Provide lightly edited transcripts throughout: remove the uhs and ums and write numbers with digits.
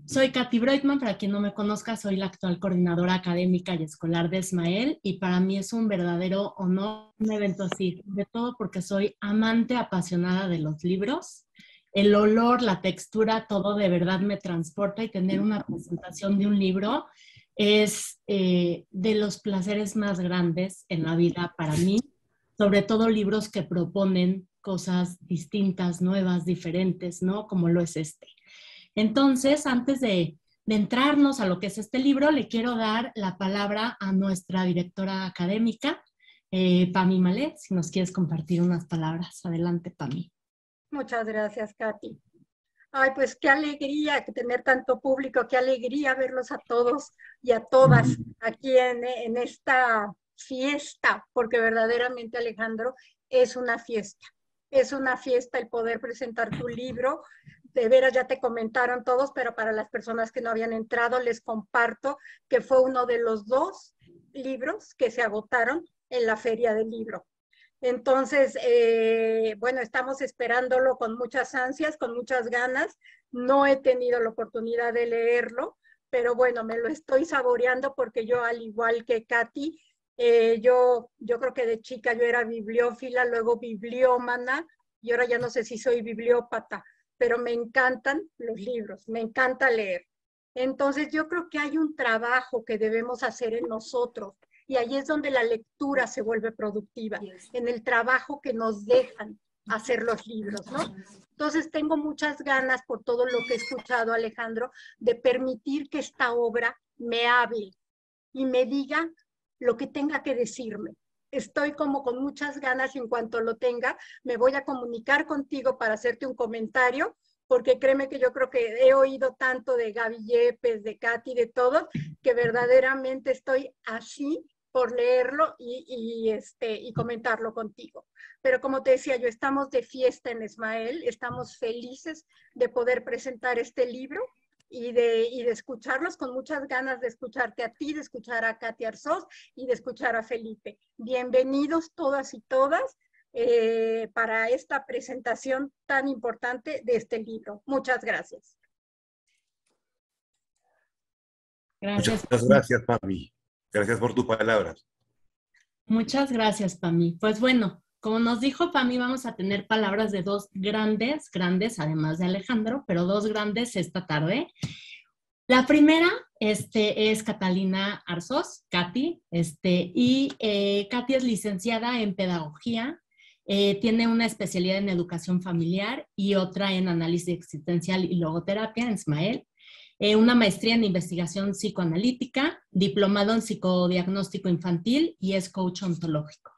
Soy Katy Breitman, para quien no me conozca, soy la actual coordinadora académica y escolar de Esmael y para mí es un verdadero honor un evento así, sobre todo porque soy amante apasionada de los libros. El olor, la textura, todo de verdad me transporta y tener una presentación de un libro es de los placeres más grandes en la vida para mí, sobre todo libros que proponen cosas distintas, nuevas, diferentes, ¿no? Como lo es este. Entonces, antes de entrarnos a lo que es este libro, le quiero dar la palabra a nuestra directora académica, Pami Malet, si nos quieres compartir unas palabras. Adelante, Pami. Muchas gracias, Katy. Ay, pues qué alegría tener tanto público, qué alegría verlos a todos y a todas aquí en esta fiesta, porque verdaderamente, Alejandro, es una fiesta. Es una fiesta el poder presentar tu libro. De veras, ya te comentaron todos, pero para las personas que no habían entrado, les comparto que fue uno de los 2 libros que se agotaron en la Feria del Libro. Entonces, bueno, estamos esperándolo con muchas ansias, con muchas ganas. No he tenido la oportunidad de leerlo, pero bueno, me lo estoy saboreando porque yo, al igual que Katy, yo creo que de chica yo era bibliófila, luego bibliómana, y ahora ya no sé si soy bibliópata, pero me encantan los libros, me encanta leer. Entonces, yo creo que hay un trabajo que debemos hacer en nosotros, y ahí es donde la lectura se vuelve productiva, en el trabajo que nos dejan hacer los libros, ¿no? Entonces tengo muchas ganas, por todo lo que he escuchado, Alejandro, de permitir que esta obra me hable y me diga lo que tenga que decirme. Estoy como con muchas ganas, y en cuanto lo tenga, me voy a comunicar contigo para hacerte un comentario, porque créeme que yo creo que he oído tanto de Gaby Yepes, de Katy, de todos, que verdaderamente estoy así por leerlo y comentarlo contigo. Pero como te decía yo, estamos de fiesta en Esmael, estamos felices de poder presentar este libro y de escucharlos, con muchas ganas de escucharte a ti, de escuchar a Katy Arzós y de escuchar a Felipe. Bienvenidos todas y todas para esta presentación tan importante de este libro. Muchas gracias. Gracias. Muchas gracias, Pami. Gracias por tus palabras. Muchas gracias, Pami. Pues bueno, como nos dijo Pami, vamos a tener palabras de 2 grandes, además de Alejandro, pero 2 grandes esta tarde. La primera es Catalina Arzós, Katy, Katy es licenciada en Pedagogía, tiene una especialidad en Educación Familiar y otra en Análisis Existencial y Logoterapia en Esmael, una maestría en Investigación Psicoanalítica, diplomado en Psicodiagnóstico Infantil y es coach ontológico.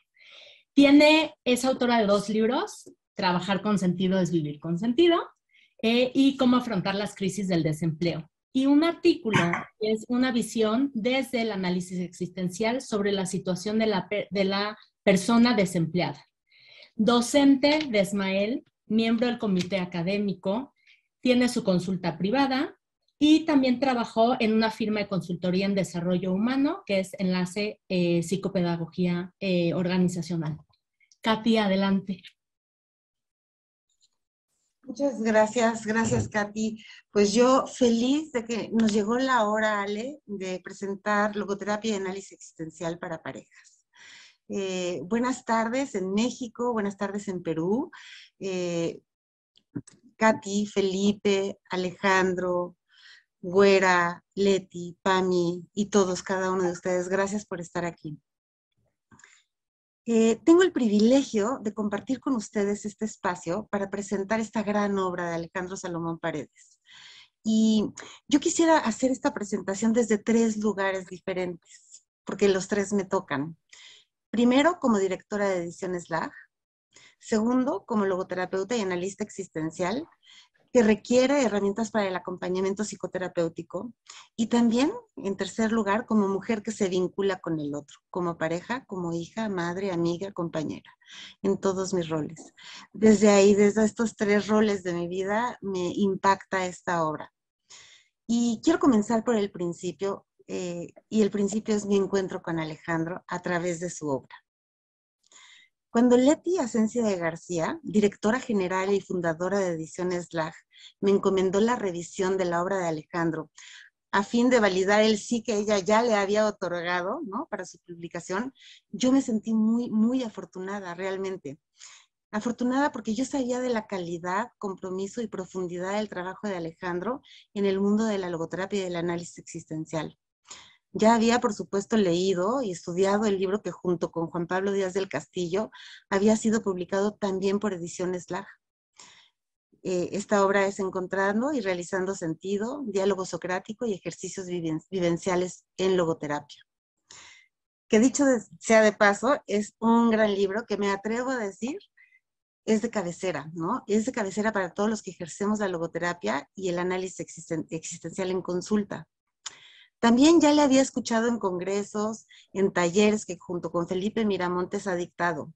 Es autora de 2 libros, Trabajar con sentido es vivir con sentido, y Cómo afrontar las crisis del desempleo. Y un artículo que es una visión desde el análisis existencial sobre la situación de la persona desempleada. Docente de Esmael, miembro del comité académico, tiene su consulta privada y también trabajó en una firma de consultoría en desarrollo humano, que es Enlace Psicopedagogía Organizacional. Katy, adelante. Muchas gracias Katy. Pues yo feliz de que nos llegó la hora, Ale, de presentar logoterapia y análisis existencial para parejas. Buenas tardes en México, buenas tardes en Perú. Katy, Felipe, Alejandro, Güera, Leti, Pami y todos, cada uno de ustedes, gracias por estar aquí. Tengo el privilegio de compartir con ustedes este espacio para presentar esta gran obra de Alejandro Salomón Paredes. Y yo quisiera hacer esta presentación desde 3 lugares diferentes, porque los 3 me tocan. Primero, como directora de Ediciones LAG. Segundo, como logoterapeuta y analista existencial, que requiere herramientas para el acompañamiento psicoterapéutico. Y también, en tercer lugar, como mujer que se vincula con el otro, como pareja, como hija, madre, amiga, compañera, en todos mis roles. Desde ahí, desde estos 3 roles de mi vida, me impacta esta obra. Y quiero comenzar por el principio, y el principio es mi encuentro con Alejandro a través de su obra. Cuando Leti Asencia de García, directora general y fundadora de Ediciones LAG, me encomendó la revisión de la obra de Alejandro, a fin de validar el sí que ella ya le había otorgado, ¿no?, para su publicación, yo me sentí muy afortunada, realmente. Afortunada porque yo sabía de la calidad, compromiso y profundidad del trabajo de Alejandro en el mundo de la logoterapia y del análisis existencial. Ya había, por supuesto, leído y estudiado el libro que junto con Juan Pablo Díaz del Castillo había sido publicado también por Ediciones LAG. Esta obra es Encontrando y Realizando Sentido, Diálogo Socrático y Ejercicios Vivenciales en Logoterapia. Que dicho sea de paso, es un gran libro que me atrevo a decir es de cabecera, ¿no? Es de cabecera para todos los que ejercemos la logoterapia y el análisis existencial en consulta. También ya le había escuchado en congresos, en talleres que junto con Felipe Miramontes ha dictado.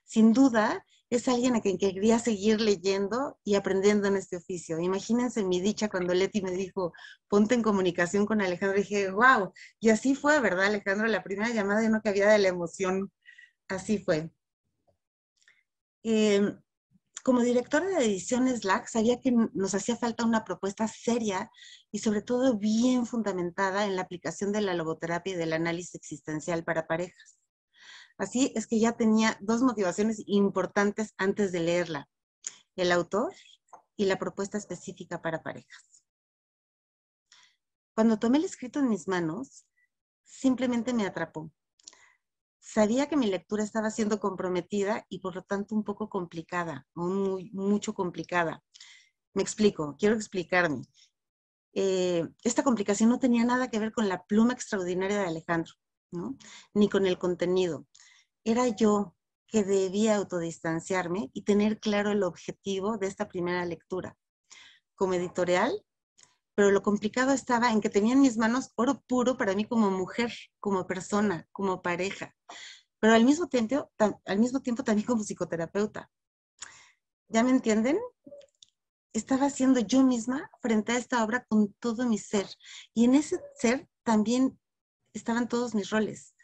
Sin duda, es alguien a quien quería seguir leyendo y aprendiendo en este oficio. Imagínense mi dicha cuando Leti me dijo, ponte en comunicación con Alejandro. Y dije, wow, y así fue, ¿verdad, Alejandro? La primera llamada yo no cabía de la emoción. Así fue. Como directora de Ediciones LAG, sabía que nos hacía falta una propuesta seria y sobre todo bien fundamentada en la aplicación de la logoterapia y del análisis existencial para parejas. Así es que ya tenía dos motivaciones importantes antes de leerla: el autor y la propuesta específica para parejas. Cuando tomé el escrito en mis manos, simplemente me atrapó. Sabía que mi lectura estaba siendo comprometida y por lo tanto un poco complicada, mucho complicada. Me explico, quiero explicarme. Esta complicación no tenía nada que ver con la pluma extraordinaria de Alejandro, ¿no?, ni con el contenido. Era yo que debía autodistanciarme y tener claro el objetivo de esta primera lectura. Como editorial, pero lo complicado estaba en que tenía en mis manos oro puro para mí como mujer, como persona, como pareja, pero al mismo tiempo también como psicoterapeuta. ¿Ya me entienden? Estaba siendo yo misma frente a esta obra con todo mi ser, y en ese ser también estaban todos mis roles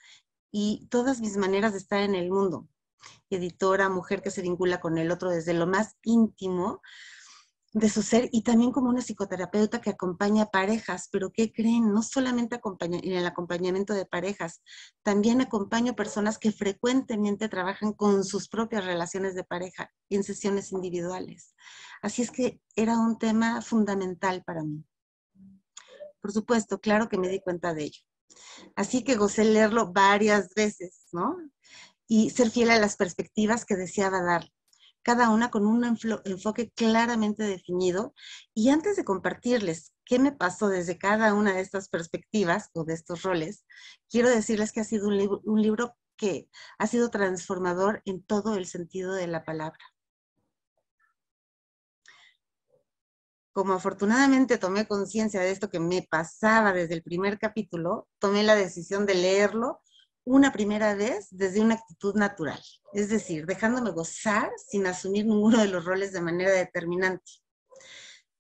y todas mis maneras de estar en el mundo. Editora, mujer que se vincula con el otro desde lo más íntimo de su ser, y también como una psicoterapeuta que acompaña parejas. Pero ¿qué creen? No solamente en el acompañamiento de parejas, también acompaño personas que frecuentemente trabajan con sus propias relaciones de pareja en sesiones individuales. Así es que era un tema fundamental para mí. Por supuesto, claro que me di cuenta de ello. Así que gocé leerlo varias veces, ¿no?, y ser fiel a las perspectivas que deseaba dar, cada una con un enfoque claramente definido. Y antes de compartirles qué me pasó desde cada una de estas perspectivas o de estos roles, quiero decirles que ha sido un libro que ha sido transformador en todo el sentido de la palabra. Como afortunadamente tomé conciencia de esto que me pasaba desde el primer capítulo, tomé la decisión de leerlo una primera vez desde una actitud natural, es decir, dejándome gozar sin asumir ninguno de los roles de manera determinante.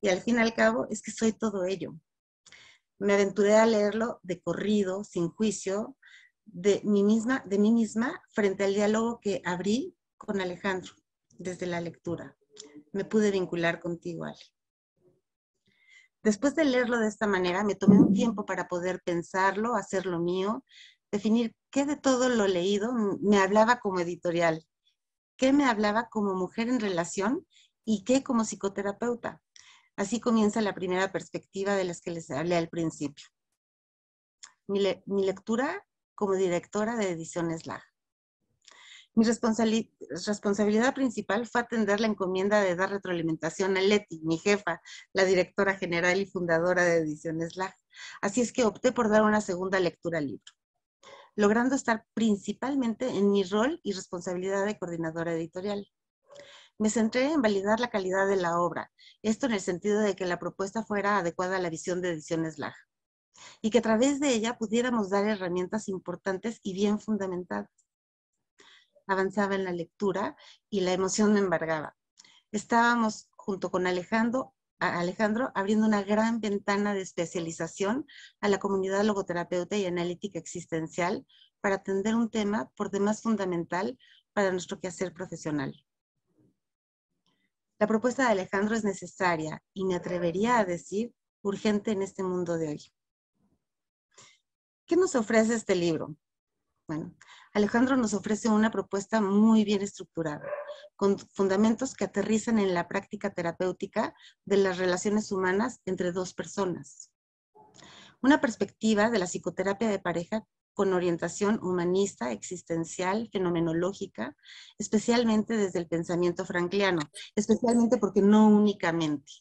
Y al fin y al cabo es que soy todo ello. Me aventuré a leerlo de corrido, sin juicio, de mí misma, frente al diálogo que abrí con Alejandro desde la lectura. Me pude vincular contigo, Ale. Después de leerlo de esta manera, me tomé un tiempo para poder pensarlo, hacerlo mío, definir qué de todo lo leído me hablaba como editorial, qué me hablaba como mujer en relación y qué como psicoterapeuta. Así comienza la primera perspectiva de las que les hablé al principio. Mi lectura como directora de Ediciones LAG. Mi responsabilidad principal fue atender la encomienda de dar retroalimentación a Leti, mi jefa, la directora general y fundadora de Ediciones LAG. Así es que opté por dar una segunda lectura al libro, logrando estar principalmente en mi rol y responsabilidad de coordinadora editorial. Me centré en validar la calidad de la obra, esto en el sentido de que la propuesta fuera adecuada a la visión de Ediciones LAG, y que a través de ella pudiéramos dar herramientas importantes y bien fundamentadas. Avanzaba en la lectura y la emoción me embargaba. Estábamos junto con Alejandro abriendo una gran ventana de especialización a la comunidad logoterapeuta y analítica existencial para atender un tema por demás fundamental para nuestro quehacer profesional. La propuesta de Alejandro es necesaria y me atrevería a decir urgente en este mundo de hoy. ¿Qué nos ofrece este libro? Bueno, Alejandro nos ofrece una propuesta muy bien estructurada, con fundamentos que aterrizan en la práctica terapéutica de las relaciones humanas entre dos personas. Una perspectiva de la psicoterapia de pareja con orientación humanista, existencial, fenomenológica, especialmente desde el pensamiento frankliano, especialmente porque no únicamente,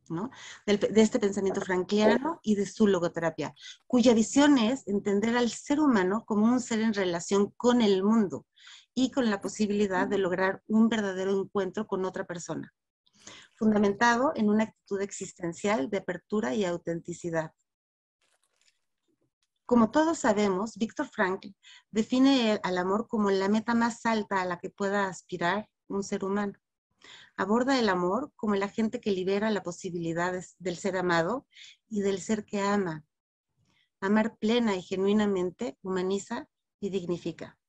¿no? De este pensamiento frankliano y de su logoterapia, cuya visión es entender al ser humano como un ser en relación con el mundo y con la posibilidad de lograr un verdadero encuentro con otra persona, fundamentado en una actitud existencial de apertura y autenticidad. Como todos sabemos, Viktor Frankl define al amor como la meta más alta a la que pueda aspirar un ser humano. Aborda el amor como el agente que libera la posibilidad del ser amado y del ser que ama. Amar plena y genuinamente humaniza y dignifica.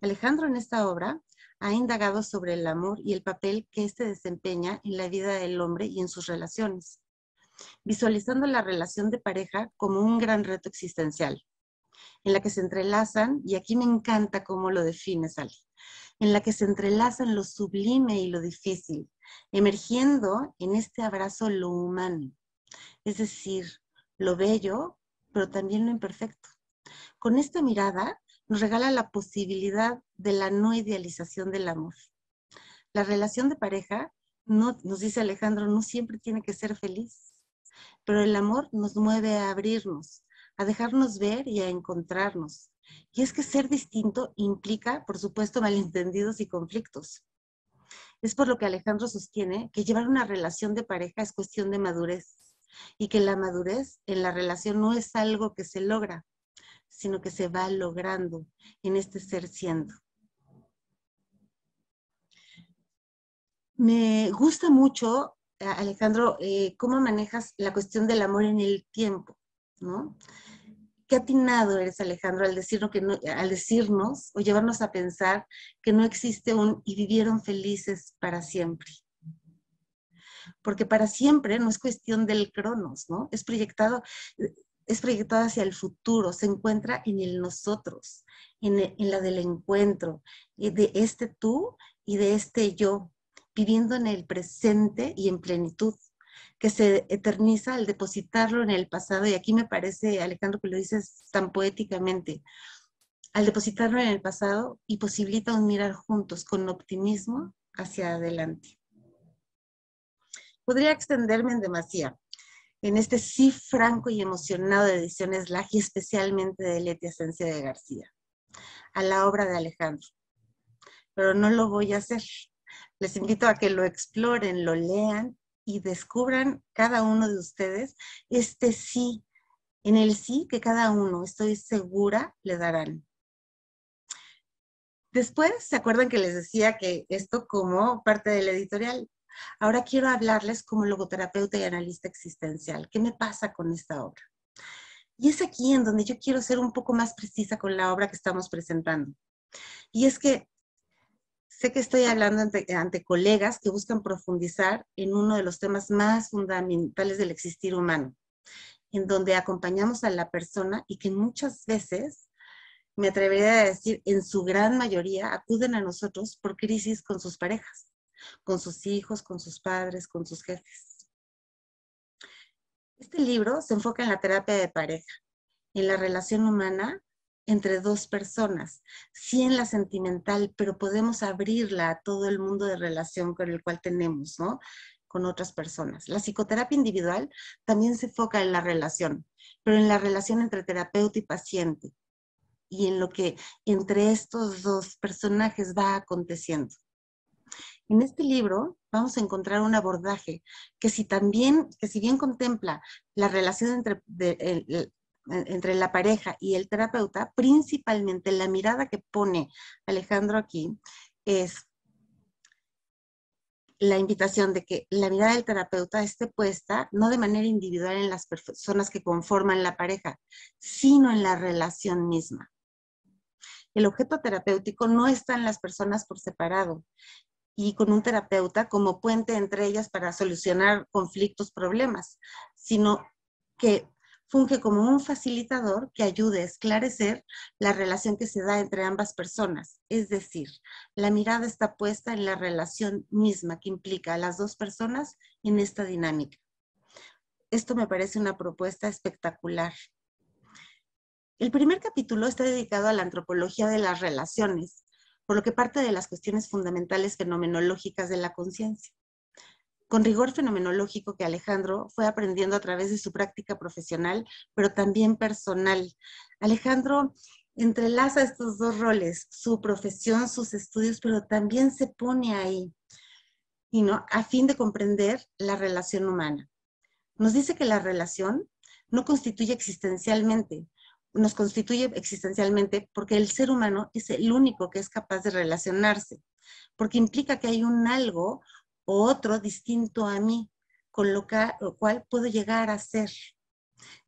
Alejandro en esta obra ha indagado sobre el amor y el papel que éste desempeña en la vida del hombre y en sus relaciones, visualizando la relación de pareja como un gran reto existencial, en la que se entrelazan, y aquí me encanta cómo lo define Sally, en la que se entrelazan lo sublime y lo difícil, emergiendo en este abrazo lo humano, es decir, lo bello, pero también lo imperfecto. Con esta mirada nos regala la posibilidad de la no idealización del amor. La relación de pareja, no, nos dice Alejandro, no siempre tiene que ser feliz, pero el amor nos mueve a abrirnos, a dejarnos ver y a encontrarnos. Y es que ser distinto implica, por supuesto, malentendidos y conflictos. Es por lo que Alejandro sostiene que llevar una relación de pareja es cuestión de madurez, y que la madurez en la relación no es algo que se logra, sino que se va logrando en este ser siendo. Me gusta mucho, Alejandro, cómo manejas la cuestión del amor en el tiempo, ¿no? Qué atinado eres, Alejandro, al decirnos o llevarnos a pensar que no existe un y vivieron felices para siempre. Porque para siempre no es cuestión del cronos, ¿no? Es proyectado hacia el futuro, se encuentra en el nosotros, en la del encuentro, de este tú y de este yo, viviendo en el presente y en plenitud, que se eterniza al depositarlo en el pasado. Y aquí me parece, Alejandro, que lo dices tan poéticamente, al depositarlo en el pasado y posibilita un mirar juntos con optimismo hacia adelante. Podría extenderme en demasía en este sí franco y emocionado de Ediciones Lag y especialmente de Leti Asencia de García, a la obra de Alejandro. Pero no lo voy a hacer. Les invito a que lo exploren, lo lean y descubran cada uno de ustedes este sí, en el sí que cada uno, estoy segura, le darán. Después, ¿se acuerdan que les decía que esto como parte de la editorial? Ahora quiero hablarles como logoterapeuta y analista existencial. ¿Qué me pasa con esta obra? Y es aquí en donde yo quiero ser un poco más precisa con la obra que estamos presentando. Y es que sé que estoy hablando ante colegas que buscan profundizar en uno de los temas más fundamentales del existir humano, en donde acompañamos a la persona y que muchas veces, me atrevería a decir, en su gran mayoría, acuden a nosotros por crisis con sus parejas, con sus hijos, con sus padres, con sus jefes. Este libro se enfoca en la terapia de pareja, en la relación humana entre dos personas, sí en la sentimental, pero podemos abrirla a todo el mundo de relación con el cual tenemos, ¿no? Con otras personas. La psicoterapia individual también se enfoca en la relación, pero en la relación entre terapeuta y paciente, y en lo que entre estos dos personajes va aconteciendo. En este libro vamos a encontrar un abordaje que si bien contempla la relación entre la pareja y el terapeuta, principalmente la mirada que pone Alejandro aquí es la invitación de que la mirada del terapeuta esté puesta no de manera individual en las personas que conforman la pareja, sino en la relación misma. El objeto terapéutico no está en las personas por separado y con un terapeuta como puente entre ellas para solucionar conflictos, problemas, sino que funge como un facilitador que ayude a esclarecer la relación que se da entre ambas personas. Es decir, la mirada está puesta en la relación misma que implica a las dos personas en esta dinámica. Esto me parece una propuesta espectacular. El primer capítulo está dedicado a la antropología de las relaciones, por lo que parte de las cuestiones fundamentales fenomenológicas de la conciencia. Con rigor fenomenológico que Alejandro fue aprendiendo a través de su práctica profesional, pero también personal. Alejandro entrelaza estos dos roles, su profesión, sus estudios, pero también se pone ahí, a fin de comprender la relación humana. Nos dice que la relación no constituye existencialmente, nos constituye existencialmente porque el ser humano es el único que es capaz de relacionarse, porque implica que hay un algo o otro distinto a mí, con lo cual puedo llegar a ser.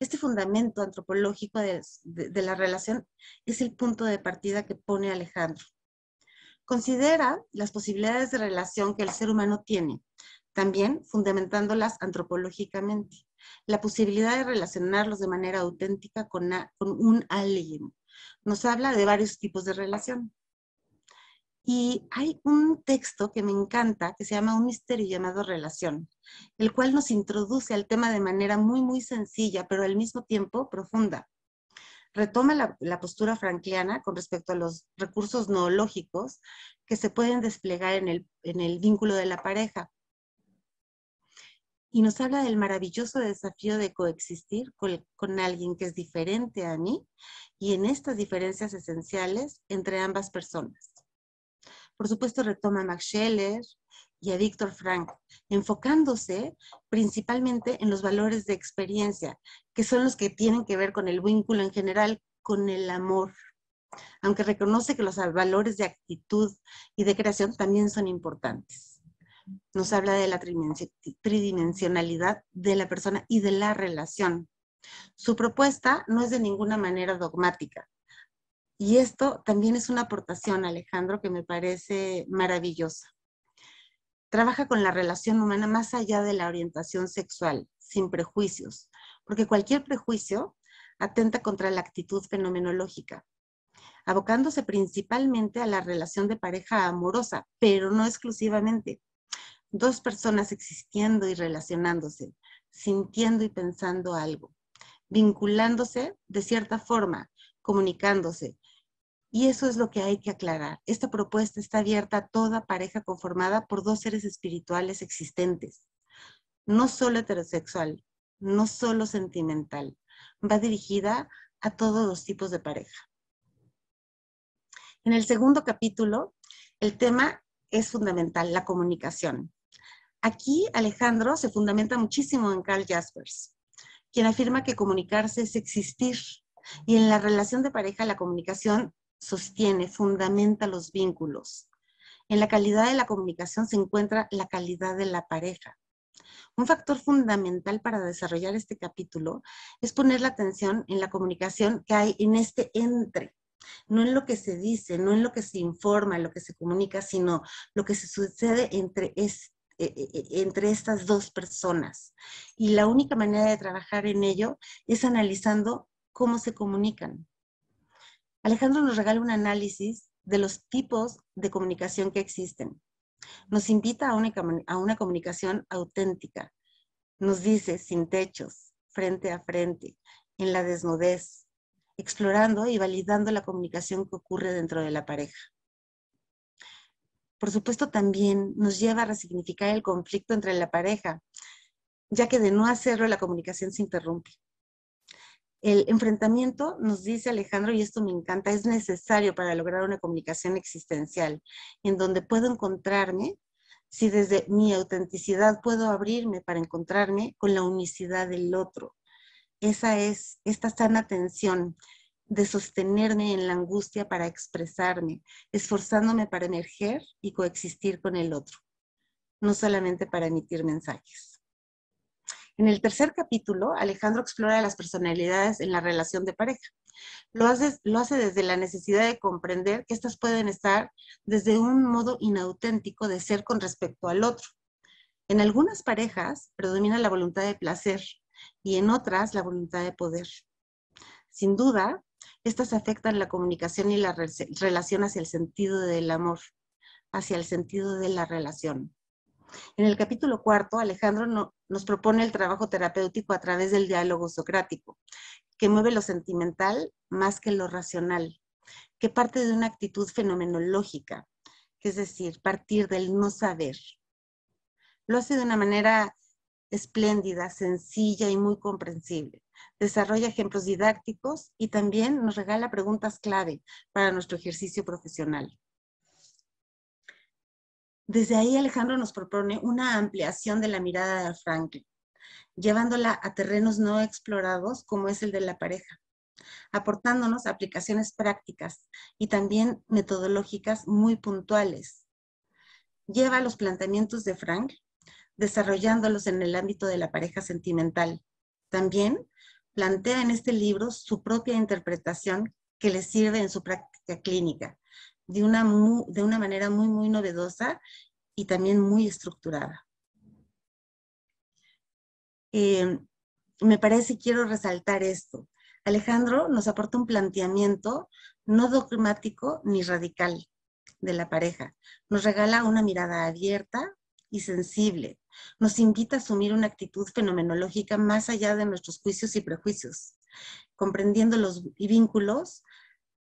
Este fundamento antropológico de la relación es el punto de partida que pone Alejandro. Considera las posibilidades de relación que el ser humano tiene, también fundamentándolas antropológicamente. La posibilidad de relacionarlos de manera auténtica con un alguien. Nos habla de varios tipos de relación. Y hay un texto que me encanta, que se llama Un misterio llamado relación, el cual nos introduce al tema de manera muy, muy sencilla, pero al mismo tiempo profunda. Retoma la postura frankliana con respecto a los recursos noológicos que se pueden desplegar en el vínculo de la pareja. Y nos habla del maravilloso desafío de coexistir con alguien que es diferente a mí y en estas diferencias esenciales entre ambas personas. Por supuesto, retoma a Max Scheler y a Viktor Frankl, enfocándose principalmente en los valores de experiencia, que son los que tienen que ver con el vínculo en general, con el amor. Aunque reconoce que los valores de actitud y de creación también son importantes. Nos habla de la tridimensionalidad de la persona y de la relación. Su propuesta no es de ninguna manera dogmática. Y esto también es una aportación, Alejandro, que me parece maravillosa. Trabaja con la relación humana más allá de la orientación sexual, sin prejuicios, porque cualquier prejuicio atenta contra la actitud fenomenológica, abocándose principalmente a la relación de pareja amorosa, pero no exclusivamente. Dos personas existiendo y relacionándose, sintiendo y pensando algo, vinculándose de cierta forma, comunicándose. Y eso es lo que hay que aclarar. Esta propuesta está abierta a toda pareja conformada por dos seres espirituales existentes. No solo heterosexual, no solo sentimental. Va dirigida a todos los tipos de pareja. En el segundo capítulo, el tema es fundamental, la comunicación. Aquí Alejandro se fundamenta muchísimo en Karl Jaspers, quien afirma que comunicarse es existir. Y en la relación de pareja la comunicación sostiene, fundamenta los vínculos. En la calidad de la comunicación se encuentra la calidad de la pareja. Un factor fundamental para desarrollar este capítulo es poner la atención en la comunicación que hay en este entre. No en lo que se dice, no en lo que se informa, en lo que se comunica, sino lo que se sucede entre estas dos personas. Y la única manera de trabajar en ello es analizando cómo se comunican. Alejandro nos regala un análisis de los tipos de comunicación que existen. Nos invita a una comunicación auténtica. Nos dice sin techos, frente a frente, en la desnudez, explorando y validando la comunicación que ocurre dentro de la pareja. Por supuesto, también nos lleva a resignificar el conflicto entre la pareja, ya que de no hacerlo la comunicación se interrumpe. El enfrentamiento, nos dice Alejandro, y esto me encanta, es necesario para lograr una comunicación existencial, en donde puedo encontrarme, si desde mi autenticidad puedo abrirme para encontrarme con la unicidad del otro. Esa es esta sana tensión de sostenerme en la angustia para expresarme, esforzándome para emerger y coexistir con el otro, no solamente para emitir mensajes. En el tercer capítulo, Alejandro explora las personalidades en la relación de pareja. Lo hace desde la necesidad de comprender que éstas pueden estar desde un modo inauténtico de ser con respecto al otro. En algunas parejas predomina la voluntad de placer y en otras la voluntad de poder. Sin duda, estas afectan la comunicación y la relación hacia el sentido del amor, hacia el sentido de la relación. En el capítulo 4, Alejandro nos propone el trabajo terapéutico a través del diálogo socrático, que mueve lo sentimental más que lo racional, que parte de una actitud fenomenológica, que es decir, partir del no saber. Lo hace de una manera espléndida, sencilla y muy comprensible. Desarrolla ejemplos didácticos y también nos regala preguntas clave para nuestro ejercicio profesional. Desde ahí Alejandro nos propone una ampliación de la mirada de Franklin, llevándola a terrenos no explorados como es el de la pareja, aportándonos aplicaciones prácticas y también metodológicas muy puntuales. Lleva los planteamientos de Frank, desarrollándolos en el ámbito de la pareja sentimental. También plantea en este libro su propia interpretación que le sirve en su práctica clínica, de una manera muy novedosa y también muy estructurada. Me parece y quiero resaltar esto. Alejandro nos aporta un planteamiento no dogmático ni radical de la pareja. Nos regala una mirada abierta y sensible. Nos invita a asumir una actitud fenomenológica más allá de nuestros juicios y prejuicios, comprendiendo los vínculos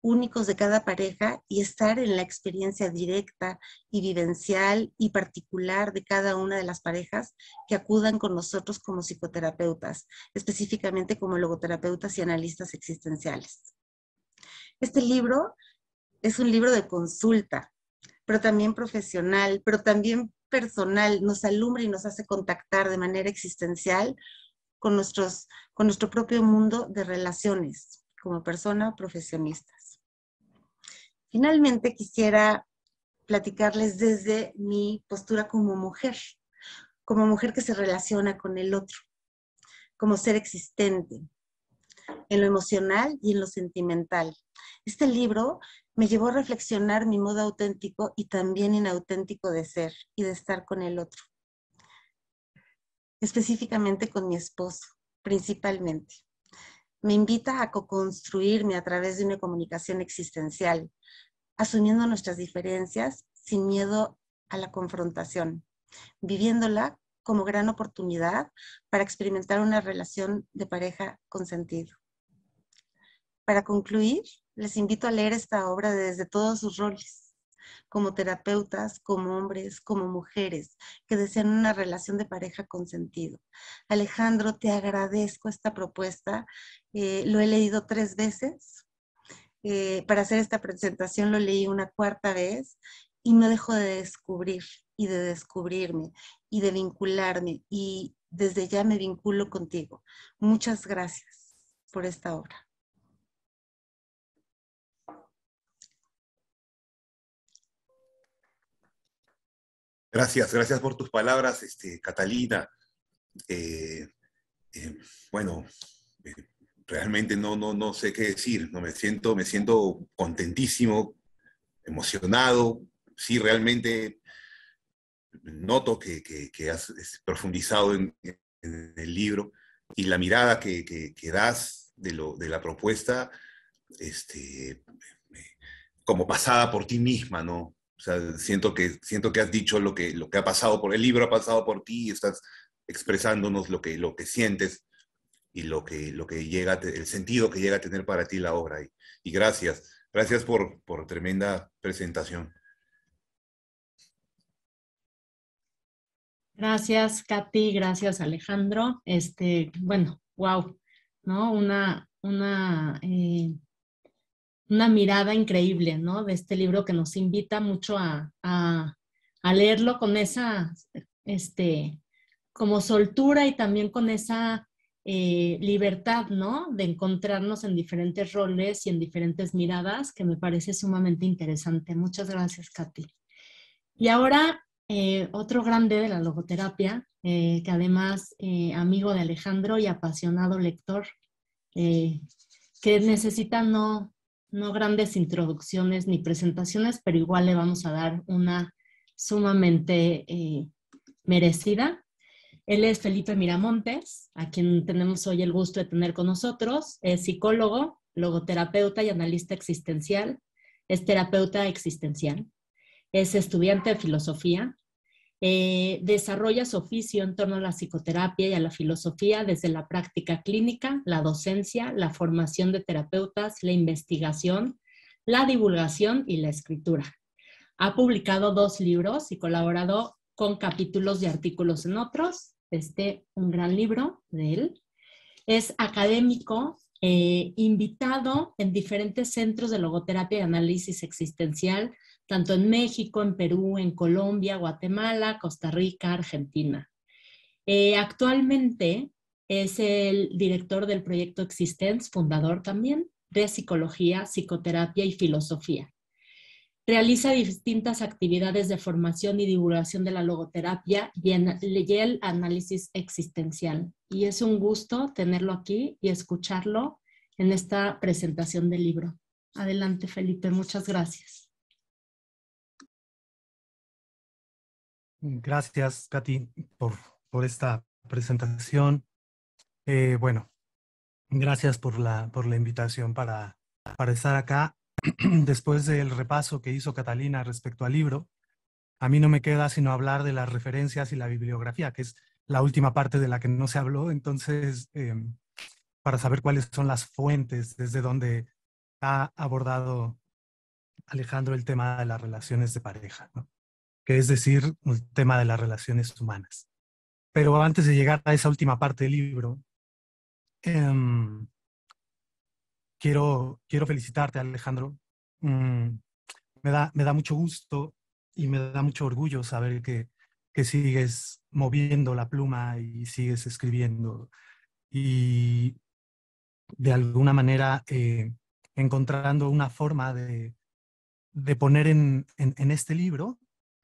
únicos de cada pareja y estar en la experiencia directa y vivencial y particular de cada una de las parejas que acudan con nosotros como psicoterapeutas, específicamente como logoterapeutas y analistas existenciales. Este libro es un libro de consulta, pero también profesional, pero también personal, nos alumbra y nos hace contactar de manera existencial con nuestro propio mundo de relaciones, como persona o profesionistas. Finalmente, quisiera platicarles desde mi postura como mujer que se relaciona con el otro, como ser existente, en lo emocional y en lo sentimental. Este libro me llevó a reflexionar mi modo auténtico y también inauténtico de ser y de estar con el otro. Específicamente con mi esposo, principalmente. Me invita a co-construirme a través de una comunicación existencial, asumiendo nuestras diferencias sin miedo a la confrontación, viviéndola como gran oportunidad para experimentar una relación de pareja con sentido. Para concluir, les invito a leer esta obra desde todos sus roles, como terapeutas, como hombres, como mujeres, que desean una relación de pareja con sentido. Alejandro, te agradezco esta propuesta. Lo he leído 3 veces. Para hacer esta presentación lo leí una 4ª vez y no dejo de descubrir y de descubrirme y de vincularme y desde ya me vinculo contigo. Muchas gracias por esta obra. Gracias por tus palabras, Catalina. Bueno, realmente no sé qué decir, ¿no? Me siento contentísimo, emocionado. Sí, realmente noto que has profundizado en el libro y la mirada que das de la propuesta, como pasada por ti misma, ¿no? O sea, siento que has dicho lo que ha pasado por el libro, ha pasado por ti, y estás expresándonos lo que sientes y lo que llega el sentido que llega a tener para ti la obra. Y gracias por tremenda presentación. Gracias, Katy, gracias, Alejandro. Bueno, wow, ¿no? Una mirada increíble, ¿no? De este libro que nos invita mucho a leerlo con esa, como soltura y también con esa libertad, ¿no? De encontrarnos en diferentes roles y en diferentes miradas, que me parece sumamente interesante. Muchas gracias, Katy. Y ahora otro grande de la logoterapia, que además amigo de Alejandro y apasionado lector, que necesita no grandes introducciones ni presentaciones, pero igual le vamos a dar una sumamente merecida. Él es Felipe Miramontes, a quien tenemos hoy el gusto de tener con nosotros. Es psicólogo, logoterapeuta y analista existencial. Es terapeuta existencial. Es estudiante de filosofía. Desarrolla su oficio en torno a la psicoterapia y a la filosofía desde la práctica clínica, la docencia, la formación de terapeutas, la investigación, la divulgación y la escritura. Ha publicado 2 libros y colaborado con capítulos de artículos en otros. Un gran libro de él. Es académico, invitado en diferentes centros de logoterapia y análisis existencial, tanto en México, en Perú, en Colombia, Guatemala, Costa Rica, Argentina. Actualmente es el director del proyecto Existence, fundador también de psicología, psicoterapia y filosofía. Realiza distintas actividades de formación y divulgación de la logoterapia y el análisis existencial. Y es un gusto tenerlo aquí y escucharlo en esta presentación del libro. Adelante, Felipe, muchas gracias. Gracias, Katy, por esta presentación. Bueno, gracias por la invitación para estar acá. Después del repaso que hizo Catalina respecto al libro, a mí no me queda sino hablar de las referencias y la bibliografía, que es la última parte de la que no se habló. Entonces, para saber cuáles son las fuentes desde donde ha abordado Alejandro el tema de las relaciones de pareja, ¿no? Que es decir, el tema de las relaciones humanas. Pero antes de llegar a esa última parte del libro, quiero felicitarte, Alejandro. Me da mucho gusto y me da mucho orgullo saber que sigues moviendo la pluma y sigues escribiendo y de alguna manera encontrando una forma de poner en este libro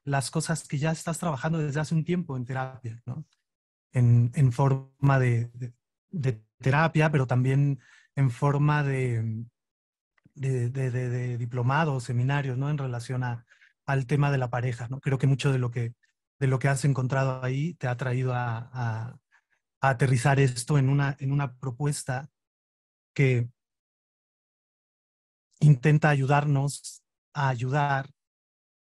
las cosas que ya estás trabajando desde hace un tiempo en terapia, ¿no? En forma de terapia, pero también en forma de diplomados, seminarios, ¿no? En relación al tema de la pareja, ¿no? Creo que mucho de lo que has encontrado ahí te ha traído a aterrizar esto en una propuesta que intenta ayudarnos a ayudar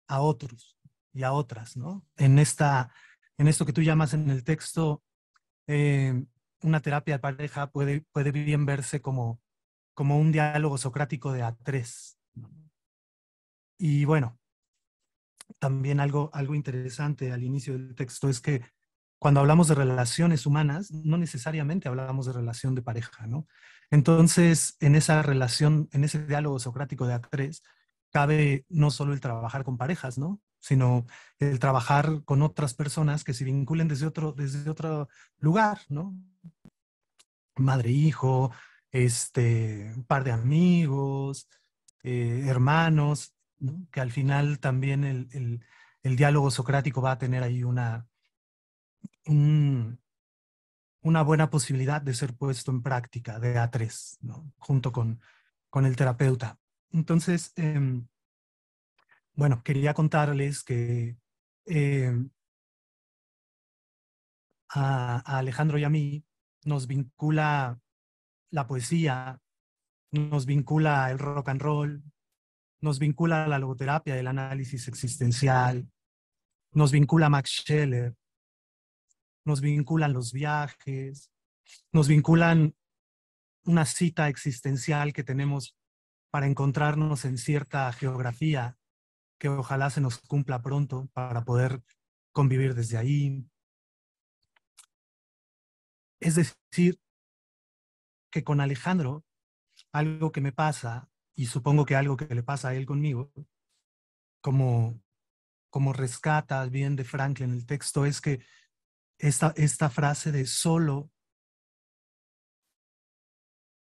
a otros y a otras, ¿no? En esto que tú llamas en el texto, una terapia de pareja puede bien verse como un diálogo socrático de A3, ¿no? Y bueno, también algo interesante al inicio del texto es que cuando hablamos de relaciones humanas, no necesariamente hablamos de relación de pareja, ¿no? Entonces, en esa relación, en ese diálogo socrático de A3, cabe no solo el trabajar con parejas, ¿no? Sino el trabajar con otras personas que se vinculen desde otro lugar, ¿no? Madre, hijo, un par de amigos, hermanos, ¿no? Que al final también el diálogo socrático va a tener ahí una buena posibilidad de ser puesto en práctica de A3, ¿no? Junto con el terapeuta. Entonces, bueno, quería contarles que a Alejandro y a mí nos vincula la poesía, nos vincula el rock and roll, nos vincula la logoterapia, el análisis existencial, nos vincula Max Scheler, nos vinculan los viajes, nos vinculan una cita existencial que tenemos para encontrarnos en cierta geografía que ojalá se nos cumpla pronto para poder convivir desde ahí. Es decir, que con Alejandro, algo que me pasa, y supongo que algo que le pasa a él conmigo, como rescata bien de Franklin el texto, es que esta frase de solo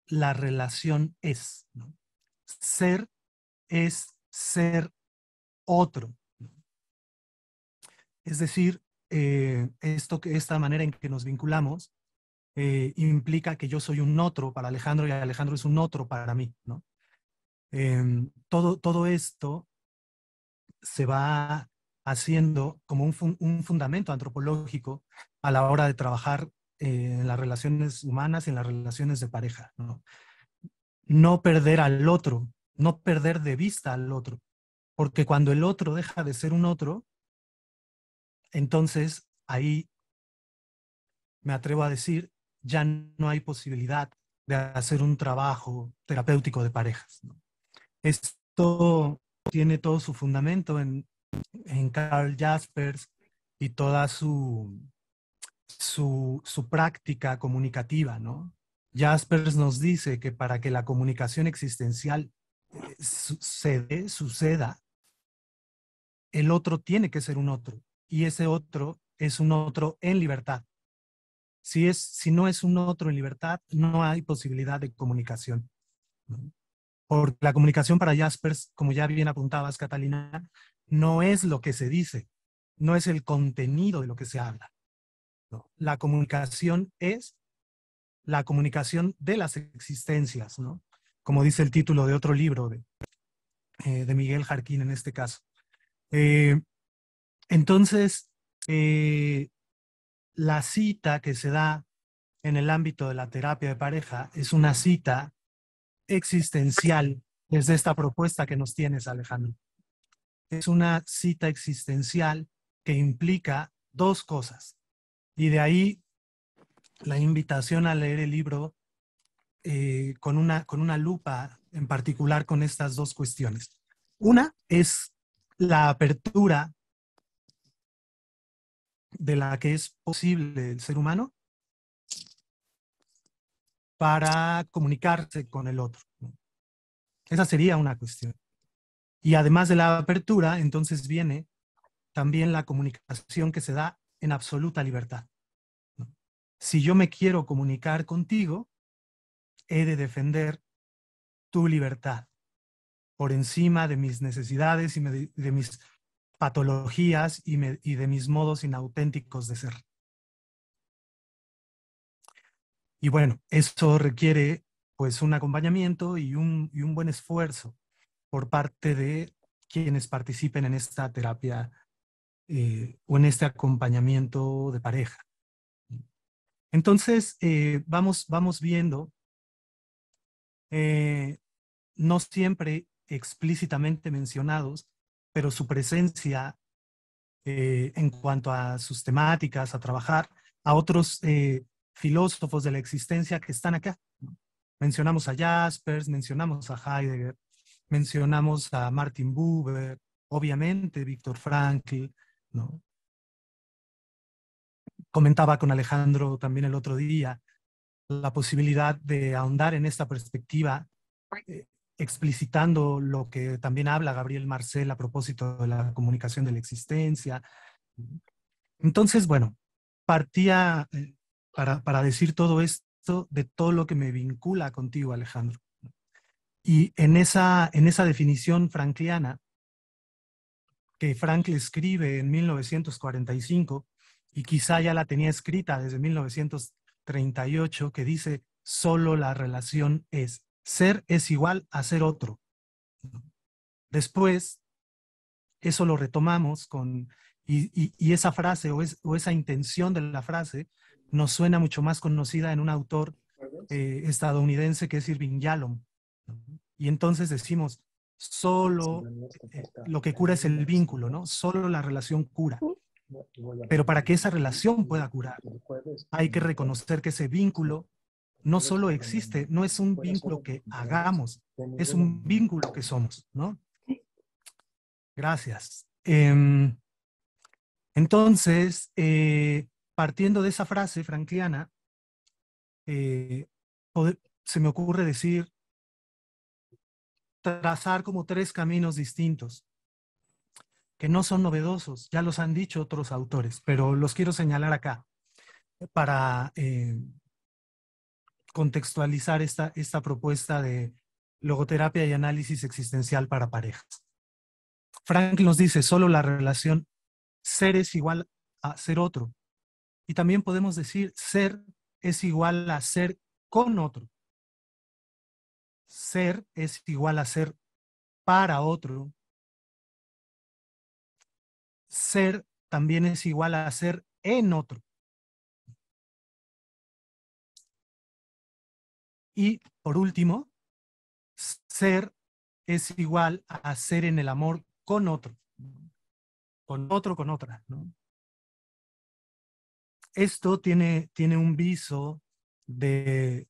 la relación es, ¿no? Ser es ser otro, ¿no? Es decir, esta manera en que nos vinculamos implica que yo soy un otro para Alejandro y Alejandro es un otro para mí, ¿no? Todo esto se va haciendo como un fundamento antropológico a la hora de trabajar en las relaciones humanas y en las relaciones de pareja, ¿no? No perder al otro, no perder de vista al otro, porque cuando el otro deja de ser un otro, entonces ahí me atrevo a decir, ya no hay posibilidad de hacer un trabajo terapéutico de parejas, ¿no? Esto tiene todo su fundamento en Karl Jaspers y toda su práctica comunicativa, ¿no? Jaspers nos dice que para que la comunicación existencial suceda, el otro tiene que ser un otro, y ese otro es un otro en libertad. Si no es un otro en libertad, no hay posibilidad de comunicación, ¿no? Porque la comunicación para Jaspers, como ya bien apuntabas, Catalina, no es lo que se dice, no es el contenido de lo que se habla, ¿no? La comunicación es la comunicación de las existencias, ¿no? Como dice el título de otro libro de Miguel Jarquín en este caso. Entonces, la cita que se da en el ámbito de la terapia de pareja es una cita existencial desde esta propuesta que nos tienes, Alejandro. Es una cita existencial que implica dos cosas. Y de ahí la invitación a leer el libro con una lupa en particular con estas dos cuestiones. Una es la apertura de la que es posible el ser humano para comunicarse con el otro, ¿no? Esa sería una cuestión. Y además de la apertura, entonces viene también la comunicación que se da en absoluta libertad, ¿no? Si yo me quiero comunicar contigo, he de defender tu libertad por encima de mis necesidades y de mis patologías y de mis modos inauténticos de ser. Y bueno, eso requiere pues un acompañamiento y un buen esfuerzo por parte de quienes participen en esta terapia o en este acompañamiento de pareja. Entonces, vamos viendo, no siempre explícitamente mencionados, pero su presencia en cuanto a sus temáticas, a trabajar, a otros filósofos de la existencia que están acá. Mencionamos a Jaspers, mencionamos a Heidegger, mencionamos a Martin Buber, obviamente Viktor Frankl, ¿no? Comentaba con Alejandro también el otro día la posibilidad de ahondar en esta perspectiva, explicitando lo que también habla Gabriel Marcel a propósito de la comunicación de la existencia. Entonces, bueno, partía para decir todo esto de todo lo que me vincula contigo, Alejandro. Y en esa definición frankliana que Frankl escribe en 1945, y quizá ya la tenía escrita desde 1938, que dice, solo la relación es. Ser es igual a ser otro. Después, eso lo retomamos y esa frase o esa intención de la frase nos suena mucho más conocida en un autor estadounidense que es Irving Yalom. Y entonces decimos, solo lo que cura es el vínculo, ¿no? Solo la relación cura. Pero para que esa relación pueda curar, hay que reconocer que ese vínculo no solo existe, no es un vínculo que hagamos, es un vínculo que somos, ¿no? Gracias. Entonces, partiendo de esa frase frankliana, se me ocurre decir, trazar como tres caminos distintos, que no son novedosos, ya los han dicho otros autores, pero los quiero señalar acá para contextualizar esta propuesta de logoterapia y análisis existencial para parejas. Frankl nos dice, solo la relación ser es igual a ser otro. Y también podemos decir ser es igual a ser con otro. Ser es igual a ser para otro. Ser también es igual a ser en otro. Y por último, ser es igual a ser en el amor con otro. Con otro, con otra, ¿no? Esto tiene un viso del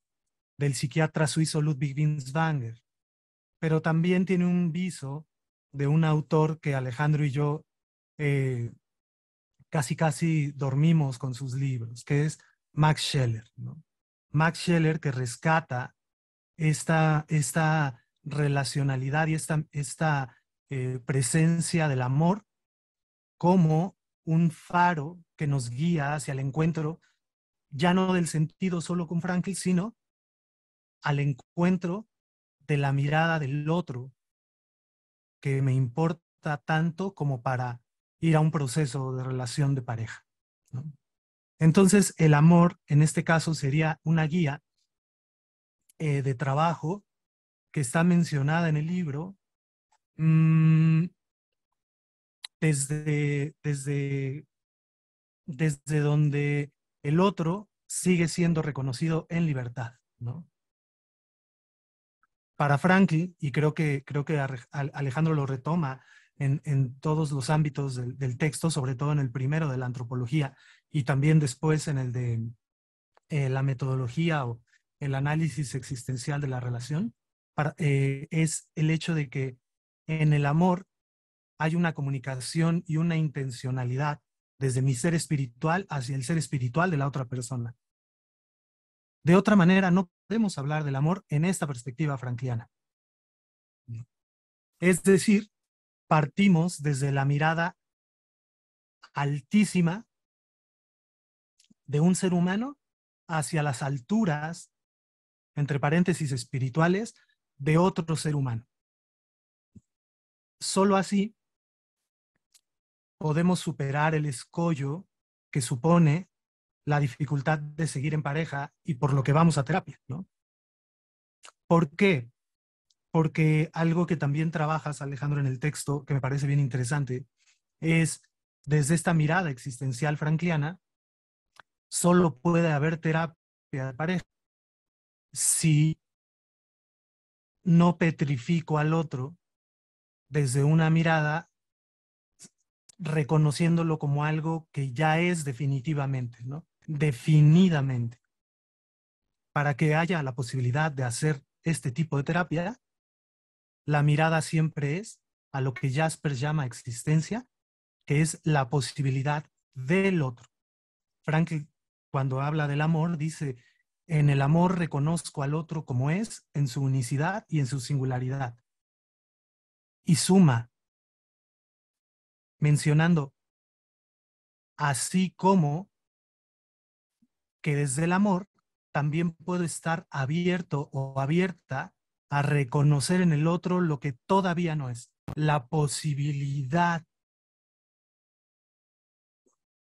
psiquiatra suizo Ludwig Binswanger, pero también tiene un viso de un autor que Alejandro y yo casi dormimos con sus libros, que es Max Scheler, ¿no? Max Scheler, que rescata esta relacionalidad y esta presencia del amor como un faro que nos guía hacia el encuentro, ya no del sentido solo con Frankl, sino al encuentro de la mirada del otro, que me importa tanto como para ir a un proceso de relación de pareja, ¿no? Entonces, el amor, en este caso, sería una guía de trabajo que está mencionada en el libro desde donde el otro sigue siendo reconocido en libertad, ¿no? Para Frankl, y creo que Alejandro lo retoma en todos los ámbitos del texto, sobre todo en el primero de la antropología, y también después en el de la metodología o el análisis existencial de la relación, es el hecho de que en el amor hay una comunicación y una intencionalidad desde mi ser espiritual hacia el ser espiritual de la otra persona. De otra manera, no podemos hablar del amor en esta perspectiva frankliana. Es decir, partimos desde la mirada altísima de un ser humano hacia las alturas, entre paréntesis espirituales, de otro ser humano. Solo así podemos superar el escollo que supone la dificultad de seguir en pareja y por lo que vamos a terapia, ¿no? ¿Por qué? Porque algo que también trabajas, Alejandro, en el texto, que me parece bien interesante, es desde esta mirada existencial frankliana, solo puede haber terapia de pareja si no petrifico al otro desde una mirada reconociéndolo como algo que ya es definitivamente, ¿no? Definidamente. Para que haya la posibilidad de hacer este tipo de terapia, la mirada siempre es a lo que Jasper llama existencia, que es la posibilidad del otro. Frankl, cuando habla del amor, dice, en el amor reconozco al otro como es, en su unicidad y en su singularidad. Y suma, mencionando, así como que desde el amor también puedo estar abierto o abierta a reconocer en el otro lo que todavía no es. La posibilidad,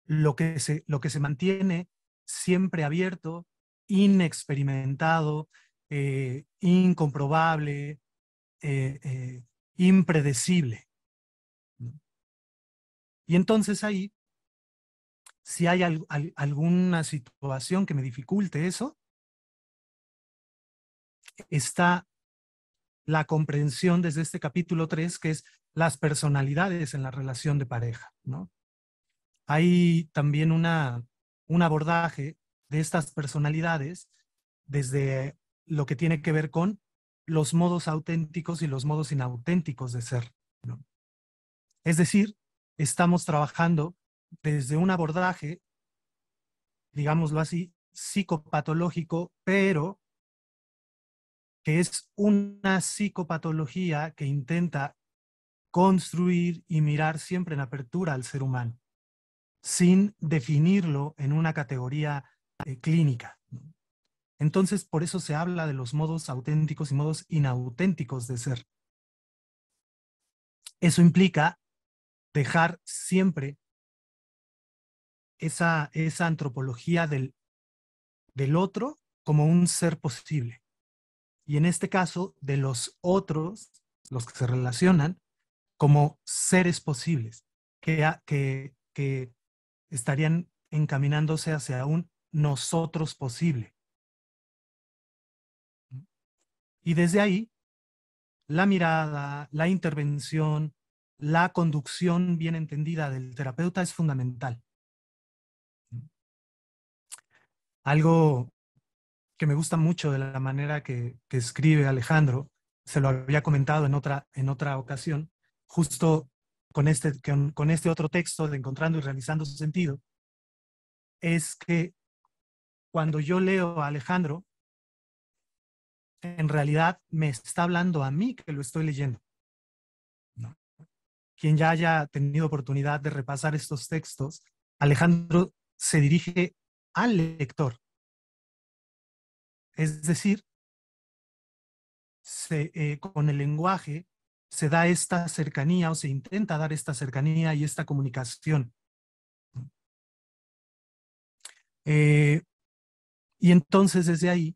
lo que se mantiene siempre abierto, inexperimentado, incomprobable, impredecible. Y entonces ahí, si hay alguna situación que me dificulte eso, está la comprensión desde este capítulo 3, que es las personalidades en la relación de pareja, ¿no? Hay también un abordaje de estas personalidades desde lo que tiene que ver con los modos auténticos y los modos inauténticos de ser, ¿no? Es decir, estamos trabajando desde un abordaje, digámoslo así, psicopatológico, pero que es una psicopatología que intenta construir y mirar siempre en apertura al ser humano, sin definirlo en una categoría clínica, ¿no? Entonces, por eso se habla de los modos auténticos y modos inauténticos de ser. Eso implica dejar siempre esa antropología del otro como un ser posible. Y en este caso, de los otros, los que se relacionan, como seres posibles, que estarían encaminándose hacia un nosotros posible. Y desde ahí, la mirada, la intervención, la conducción bien entendida del terapeuta es fundamental. Algo que me gusta mucho de la manera que escribe Alejandro, se lo había comentado en otra ocasión, justo con este otro texto de Encontrando y Realizando su Sentido, es que cuando yo leo a Alejandro, en realidad me está hablando a mí que lo estoy leyendo, ¿no? Quien ya haya tenido oportunidad de repasar estos textos, Alejandro se dirige al lector. Es decir, con el lenguaje se da esta cercanía o se intenta dar esta cercanía y esta comunicación. Y entonces desde ahí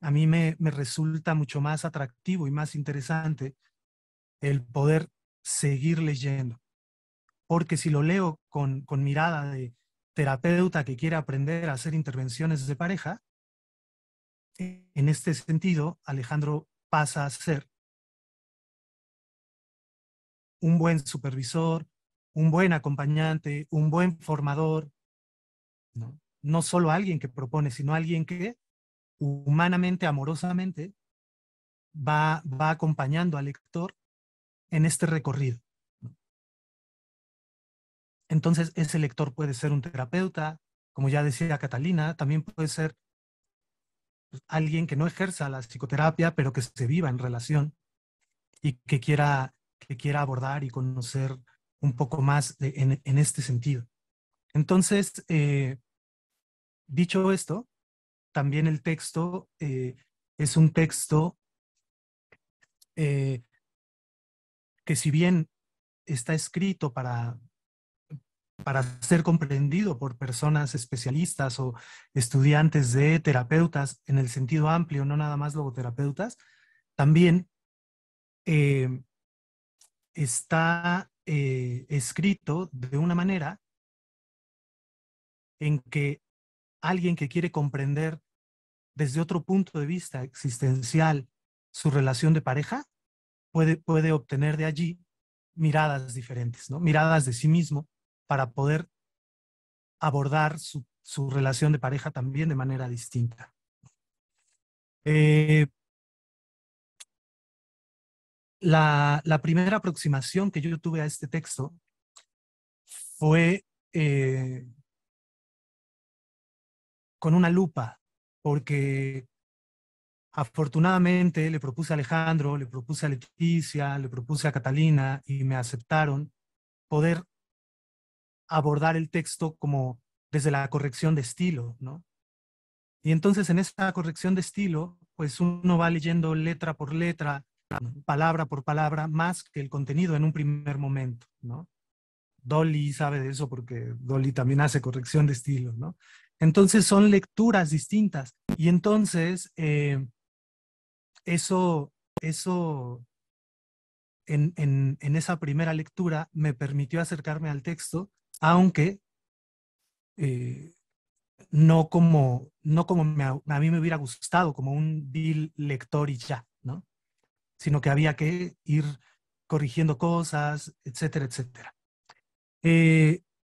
a mí me resulta mucho más atractivo y más interesante el poder seguir leyendo. Porque si lo leo con mirada de terapeuta que quiere aprender a hacer intervenciones de pareja, en este sentido, Alejandro pasa a ser un buen supervisor, un buen acompañante, un buen formador, ¿no? No solo alguien que propone, sino alguien que humanamente, amorosamente, va acompañando al lector en este recorrido. Entonces, ese lector puede ser un terapeuta, como ya decía Catalina, también puede ser alguien que no ejerza la psicoterapia, pero que se viva en relación y que quiera abordar y conocer un poco más en este sentido. Entonces, dicho esto, también el texto es un texto que si bien está escrito para ser comprendido por personas especialistas o estudiantes de terapeutas en el sentido amplio, no nada más logoterapeutas, también está escrito de una manera en que alguien que quiere comprender desde otro punto de vista existencial su relación de pareja puede obtener de allí miradas diferentes, ¿no? Miradas de sí mismo para poder abordar su relación de pareja también de manera distinta. La primera aproximación que yo tuve a este texto fue con una lupa, porque afortunadamente le propuse a Alejandro, le propuse a Leticia, le propuse a Catalina y me aceptaron poder abordar el texto como desde la corrección de estilo, ¿no? Y entonces en esta corrección de estilo, pues uno va leyendo letra por letra, palabra por palabra, más que el contenido en un primer momento, ¿no? Dolly sabe de eso porque Dolly también hace corrección de estilo, ¿no? Entonces son lecturas distintas. Y entonces eso en esa primera lectura me permitió acercarme al texto, aunque no como a mí me hubiera gustado, como un vil lector y ya, ¿no? Sino que había que ir corrigiendo cosas, etcétera, etcétera.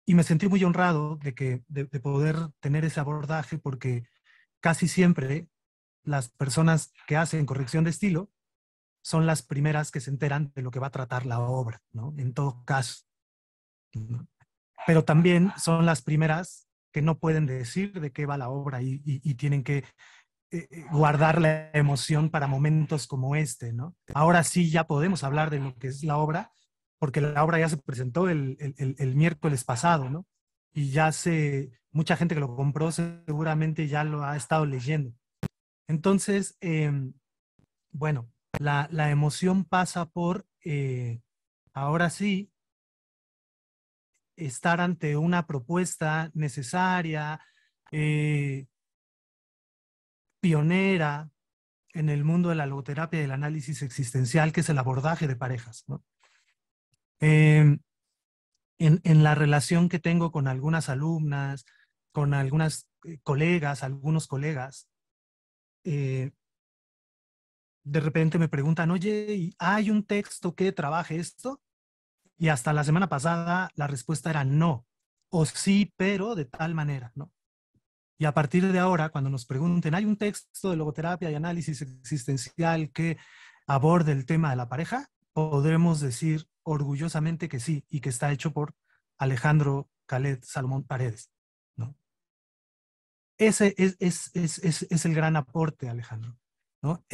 Y me sentí muy honrado de poder tener ese abordaje porque casi siempre las personas que hacen corrección de estilo son las primeras que se enteran de lo que va a tratar la obra, ¿no? En todo caso, ¿no? Pero también son las primeras que no pueden decir de qué va la obra y tienen que guardar la emoción para momentos como este, ¿no? Ahora sí ya podemos hablar de lo que es la obra, porque la obra ya se presentó el miércoles pasado, ¿no? Y mucha gente que lo compró seguramente ya lo ha estado leyendo. Entonces, bueno, la emoción pasa por, ahora sí, estar ante una propuesta necesaria, pionera en el mundo de la logoterapia y el análisis existencial, que es el abordaje de parejas, ¿no? En la relación que tengo con algunas alumnas, con algunas colegas, algunos colegas, de repente me preguntan, oye, ¿hay un texto que trabaje esto? Y hasta la semana pasada la respuesta era no, o sí, pero de tal manera, ¿no? Y a partir de ahora, cuando nos pregunten, ¿hay un texto de logoterapia y análisis existencial que aborde el tema de la pareja? Podremos decir orgullosamente que sí, y que está hecho por Alejandro Khaled Salomón Paredes, ¿no? Ese es el gran aporte, Alejandro, ¿no?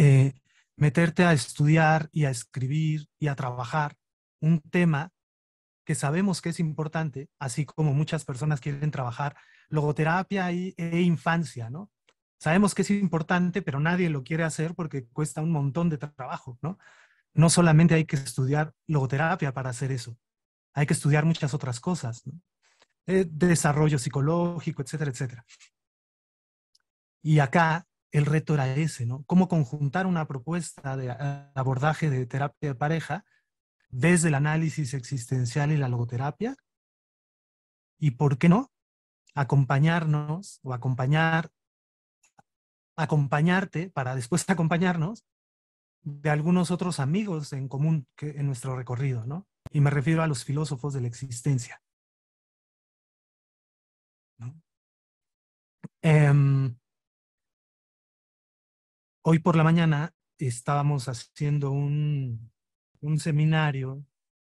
Meterte a estudiar y a escribir y a trabajar un tema que sabemos que es importante, así como muchas personas quieren trabajar logoterapia e infancia, ¿no? Sabemos que es importante, pero nadie lo quiere hacer porque cuesta un montón de trabajo, ¿no? No solamente hay que estudiar logoterapia para hacer eso, hay que estudiar muchas otras cosas, ¿no? Desarrollo psicológico, etcétera, etcétera. Y acá el reto era ese, ¿no? Cómo conjuntar una propuesta de abordaje de terapia de pareja desde el análisis existencial y la logoterapia, y por qué no, acompañarnos o acompañarte para después acompañarnos de algunos otros amigos en común en nuestro recorrido, ¿no? Y me refiero a los filósofos de la existencia, ¿no? Hoy por la mañana estábamos haciendo un seminario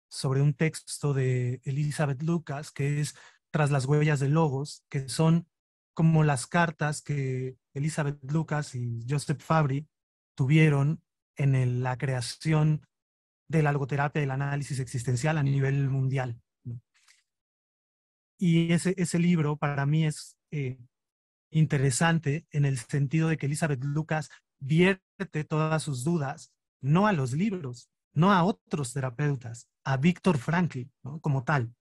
sobre un texto de Elizabeth Lucas, que es Tras las huellas de Logos, que son como las cartas que Elizabeth Lucas y Joseph Fabry tuvieron en la creación de la logoterapia y el análisis existencial a nivel mundial, ¿no? Y ese libro para mí es interesante en el sentido de que Elizabeth Lucas vierte todas sus dudas, no a los libros, no a otros terapeutas, a Viktor Frankl, ¿no? Como tal.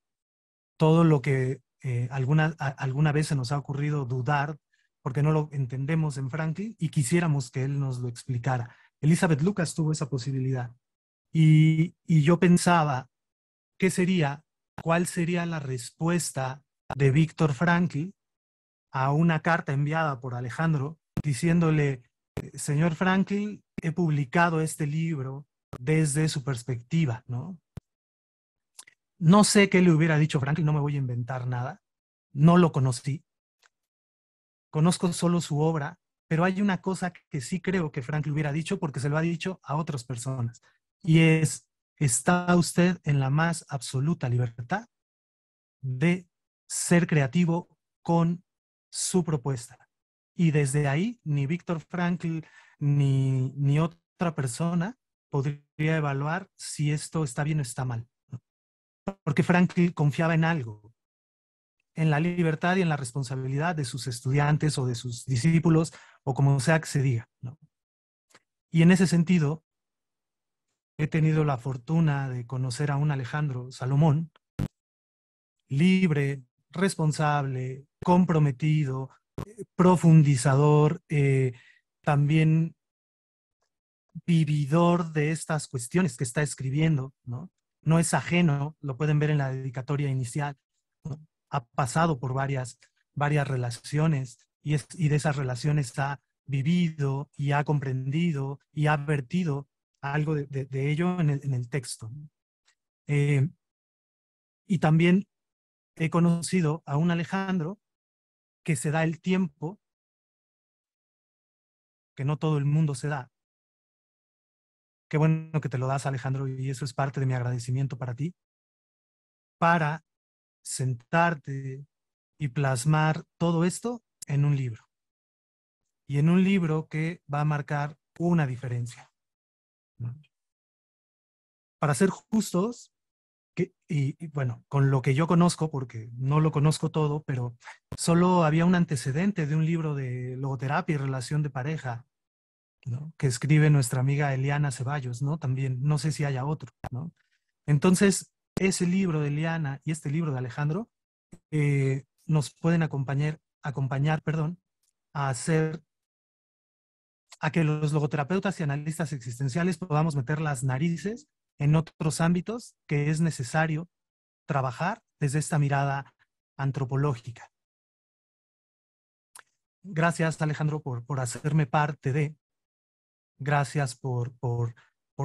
Todo lo que alguna vez se nos ha ocurrido dudar porque no lo entendemos en Frankl y quisiéramos que él nos lo explicara. Elizabeth Lucas tuvo esa posibilidad. Y yo pensaba, ¿cuál sería la respuesta de Viktor Frankl a una carta enviada por Alejandro diciéndole, señor Frankl, he publicado este libro desde su perspectiva, ¿no? No sé qué le hubiera dicho Frankl, no me voy a inventar nada, no lo conocí, conozco solo su obra, pero hay una cosa que sí creo que Frankl hubiera dicho porque se lo ha dicho a otras personas, y es, está usted en la más absoluta libertad de ser creativo con su propuesta. Y desde ahí, ni Viktor Frankl ni otra persona podría evaluar si esto está bien o está mal. Porque Frankl confiaba en algo, en la libertad y en la responsabilidad de sus estudiantes o de sus discípulos, o como sea que se diga, ¿no? Y en ese sentido, he tenido la fortuna de conocer a un Alejandro Salomón, libre, responsable, comprometido, profundizador, también vividor de estas cuestiones que está escribiendo, ¿no? No es ajeno, lo pueden ver en la dedicatoria inicial, ¿no? Ha pasado por varias relaciones y de esas relaciones ha vivido y ha comprendido y ha vertido algo de ello en el texto. Y también he conocido a un Alejandro que se da el tiempo, que no todo el mundo se da. Qué bueno que te lo das, Alejandro, y eso es parte de mi agradecimiento para ti, para sentarte y plasmar todo esto en un libro. Y en un libro que va a marcar una diferencia, ¿no? Para ser justos, y bueno, con lo que yo conozco, porque no lo conozco todo, pero solo había un antecedente de un libro de logoterapia y relación de pareja, ¿no? Que escribe nuestra amiga Eliana Ceballos, ¿no? También, no sé si haya otro, ¿no? Entonces, ese libro de Liana y este libro de Alejandro nos pueden acompañar, perdón, a que los logoterapeutas y analistas existenciales podamos meter las narices en otros ámbitos que es necesario trabajar desde esta mirada antropológica. Gracias, Alejandro, por hacerme parte de. Gracias por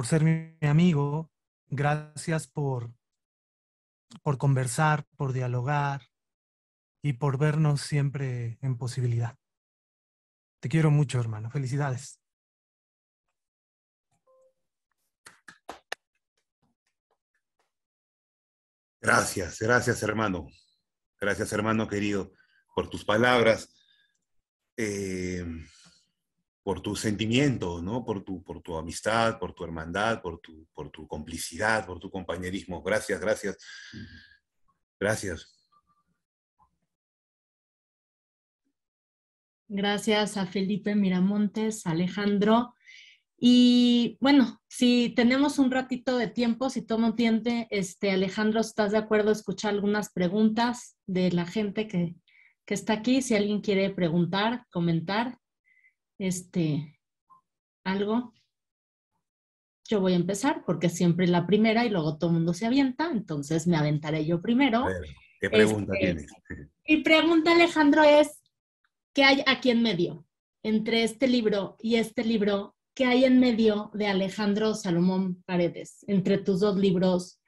ser mi amigo. Gracias por conversar, por dialogar y por vernos siempre en posibilidad. Te quiero mucho, hermano. Felicidades. Gracias, gracias, hermano. Gracias, hermano querido, por tus palabras, por tu sentimiento, ¿no? Por tu amistad, por tu hermandad, por tu complicidad, por tu compañerismo. Gracias, gracias. Gracias. Gracias a Felipe Miramontes, Alejandro. Y bueno, si tenemos un ratito de tiempo, si toma un tiempo, Alejandro, ¿estás de acuerdo a escuchar algunas preguntas de la gente que está aquí? Si alguien quiere preguntar, comentar, algo. Yo voy a empezar porque siempre la primera y luego todo el mundo se avienta, entonces me aventaré yo primero. A ver, ¿qué pregunta tienes? Mi pregunta, Alejandro, es ¿qué hay aquí en medio? Entre este libro y este libro, ¿qué hay en medio de Alejandro Salomón Paredes? Entre tus dos libros,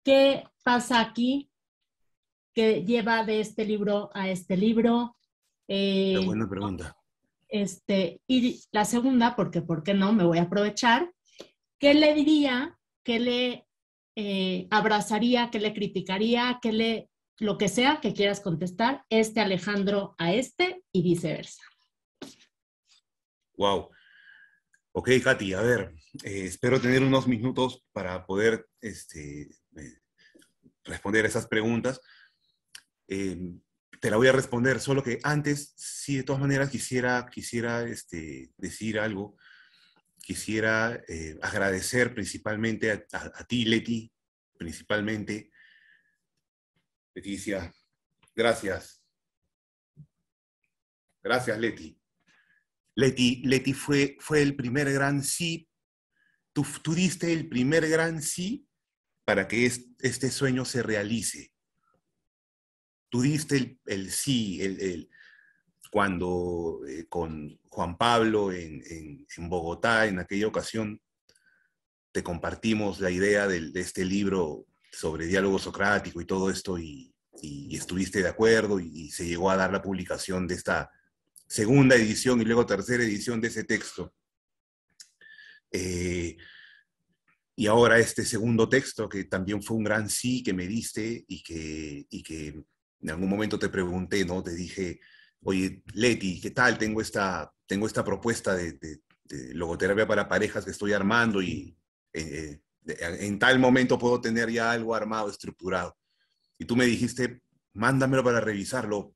¿qué pasa aquí que lleva de este libro a este libro? Qué buena pregunta. Y la segunda, porque ¿por qué no? Me voy a aprovechar. ¿Qué le diría? ¿Qué le abrazaría? ¿Qué le criticaría? Lo que sea que quieras contestar, Alejandro a y viceversa. Wow. Ok, Katy, a ver, espero tener unos minutos para poder responder esas preguntas. Te la voy a responder, solo que antes, sí, de todas maneras, quisiera decir algo. Quisiera agradecer principalmente a ti, Leti, principalmente. Leticia, gracias. Gracias, Leti. Leti fue el primer gran sí. Tú diste el primer gran sí para que este sueño se realice. Tú diste el sí, cuando con Juan Pablo en Bogotá, en aquella ocasión, te compartimos la idea de este libro sobre diálogo socrático y todo esto, y estuviste de acuerdo, y se llegó a dar la publicación de esta segunda edición y luego tercera edición de ese texto. Y ahora este segundo texto, que también fue un gran sí que me diste, y que en algún momento te pregunté, ¿no? Te dije, oye, Leti, ¿qué tal? Tengo esta propuesta de logoterapia para parejas que estoy armando, y en tal momento puedo tener ya algo armado, estructurado. Y tú me dijiste, mándamelo para revisarlo.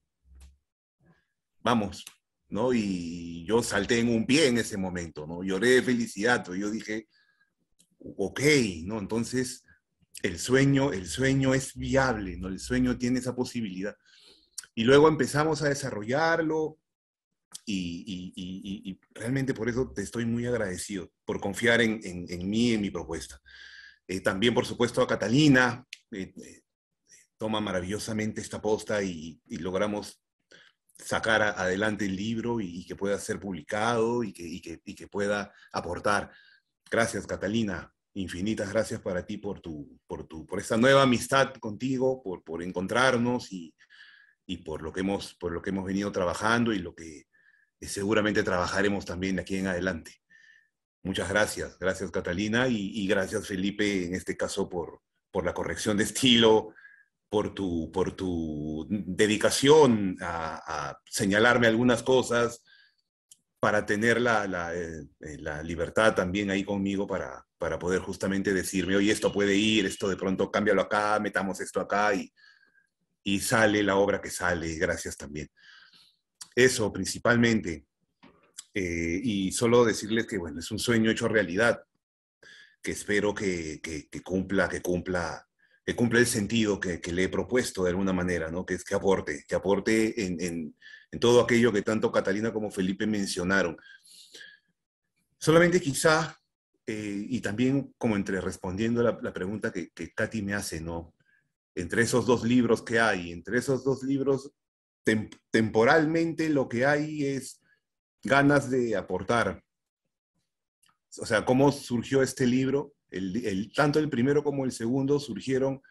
Vamos, ¿no? Y yo salté en un pie en ese momento, ¿no? Lloré de felicidad, pero yo dije, ok, ¿no? Entonces, el sueño es viable, ¿no? El sueño tiene esa posibilidad. Y luego empezamos a desarrollarlo, y realmente por eso te estoy muy agradecido, por confiar en mí, en mi propuesta. También, por supuesto, a Catalina, toma maravillosamente esta posta, y logramos sacar adelante el libro, y que pueda ser publicado, y que pueda aportar. Gracias, Catalina. Infinitas gracias para ti por esta nueva amistad contigo, por encontrarnos, y por lo que hemos venido trabajando, y lo que seguramente trabajaremos también de aquí en adelante. Muchas gracias. Gracias, Catalina, y gracias, Felipe, en este caso por la corrección de estilo, por tu dedicación a señalarme algunas cosas, para tener la libertad también ahí conmigo para poder justamente decirme, oye, esto puede ir, esto de pronto cámbialo acá, metamos esto acá, y sale la obra que sale. Gracias también. Eso, principalmente. Y solo decirles que, bueno, es un sueño hecho realidad, que espero que cumpla que cumple el sentido que le he propuesto de alguna manera, ¿no? Que es que aporte en todo aquello que tanto Catalina como Felipe mencionaron. Solamente quizá, y también como entre respondiendo la pregunta que Katy me hace, ¿no? Entre esos dos libros que hay, entre esos dos libros, temporalmente lo que hay es ganas de aportar. O sea, cómo surgió este libro, tanto el primero como el segundo surgieron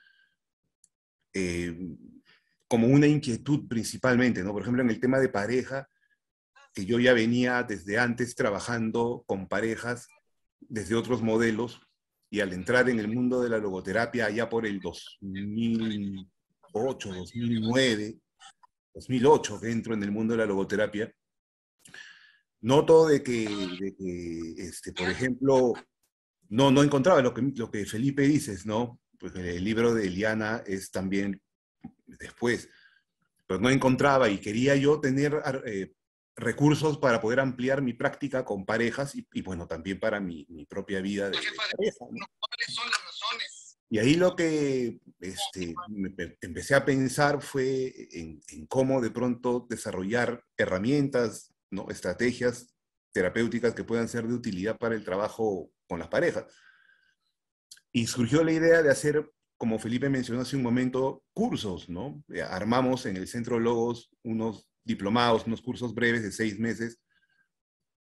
como una inquietud principalmente, ¿no? Por ejemplo, en el tema de pareja, que yo ya venía desde antes trabajando con parejas desde otros modelos, y al entrar en el mundo de la logoterapia allá por el 2008, 2009, 2008 que entro en el mundo de la logoterapia, noto de que por ejemplo, no encontraba lo que Felipe dices, ¿no? Pues el libro de Eliana es también después, pero no encontraba y quería yo tener recursos para poder ampliar mi práctica con parejas y bueno, también para mi propia vida de pareja, ¿no? ¿Cuáles son las razones? Y ahí lo que empecé a pensar fue en cómo de pronto desarrollar herramientas, ¿no? Estrategias terapéuticas que puedan ser de utilidad para el trabajo con las parejas. Y surgió la idea de hacer, como Felipe mencionó hace un momento, cursos, ¿no? Armamos en el Centro Logos unos diplomados, unos cursos breves de 6 meses,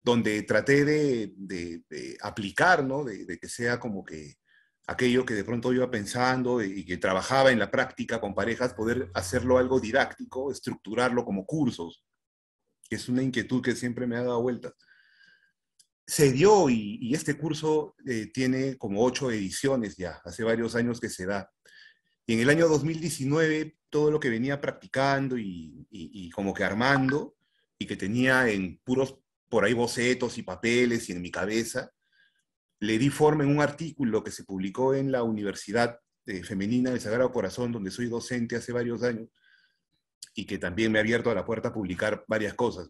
donde traté de aplicar, ¿no? De que sea como que aquello que de pronto iba pensando y que trabajaba en la práctica con parejas, poder hacerlo algo didáctico, estructurarlo como cursos, que es una inquietud que siempre me ha dado vueltas. Se dio y este curso tiene como 8 ediciones ya, hace varios años que se da. Y en el año 2019, todo lo que venía practicando y como que armando, y que tenía en puros por ahí bocetos y papeles y en mi cabeza, le di forma en un artículo que se publicó en la Universidad Femenina del Sagrado Corazón, donde soy docente hace varios años, y que también me ha abierto a la puerta a publicar varias cosas.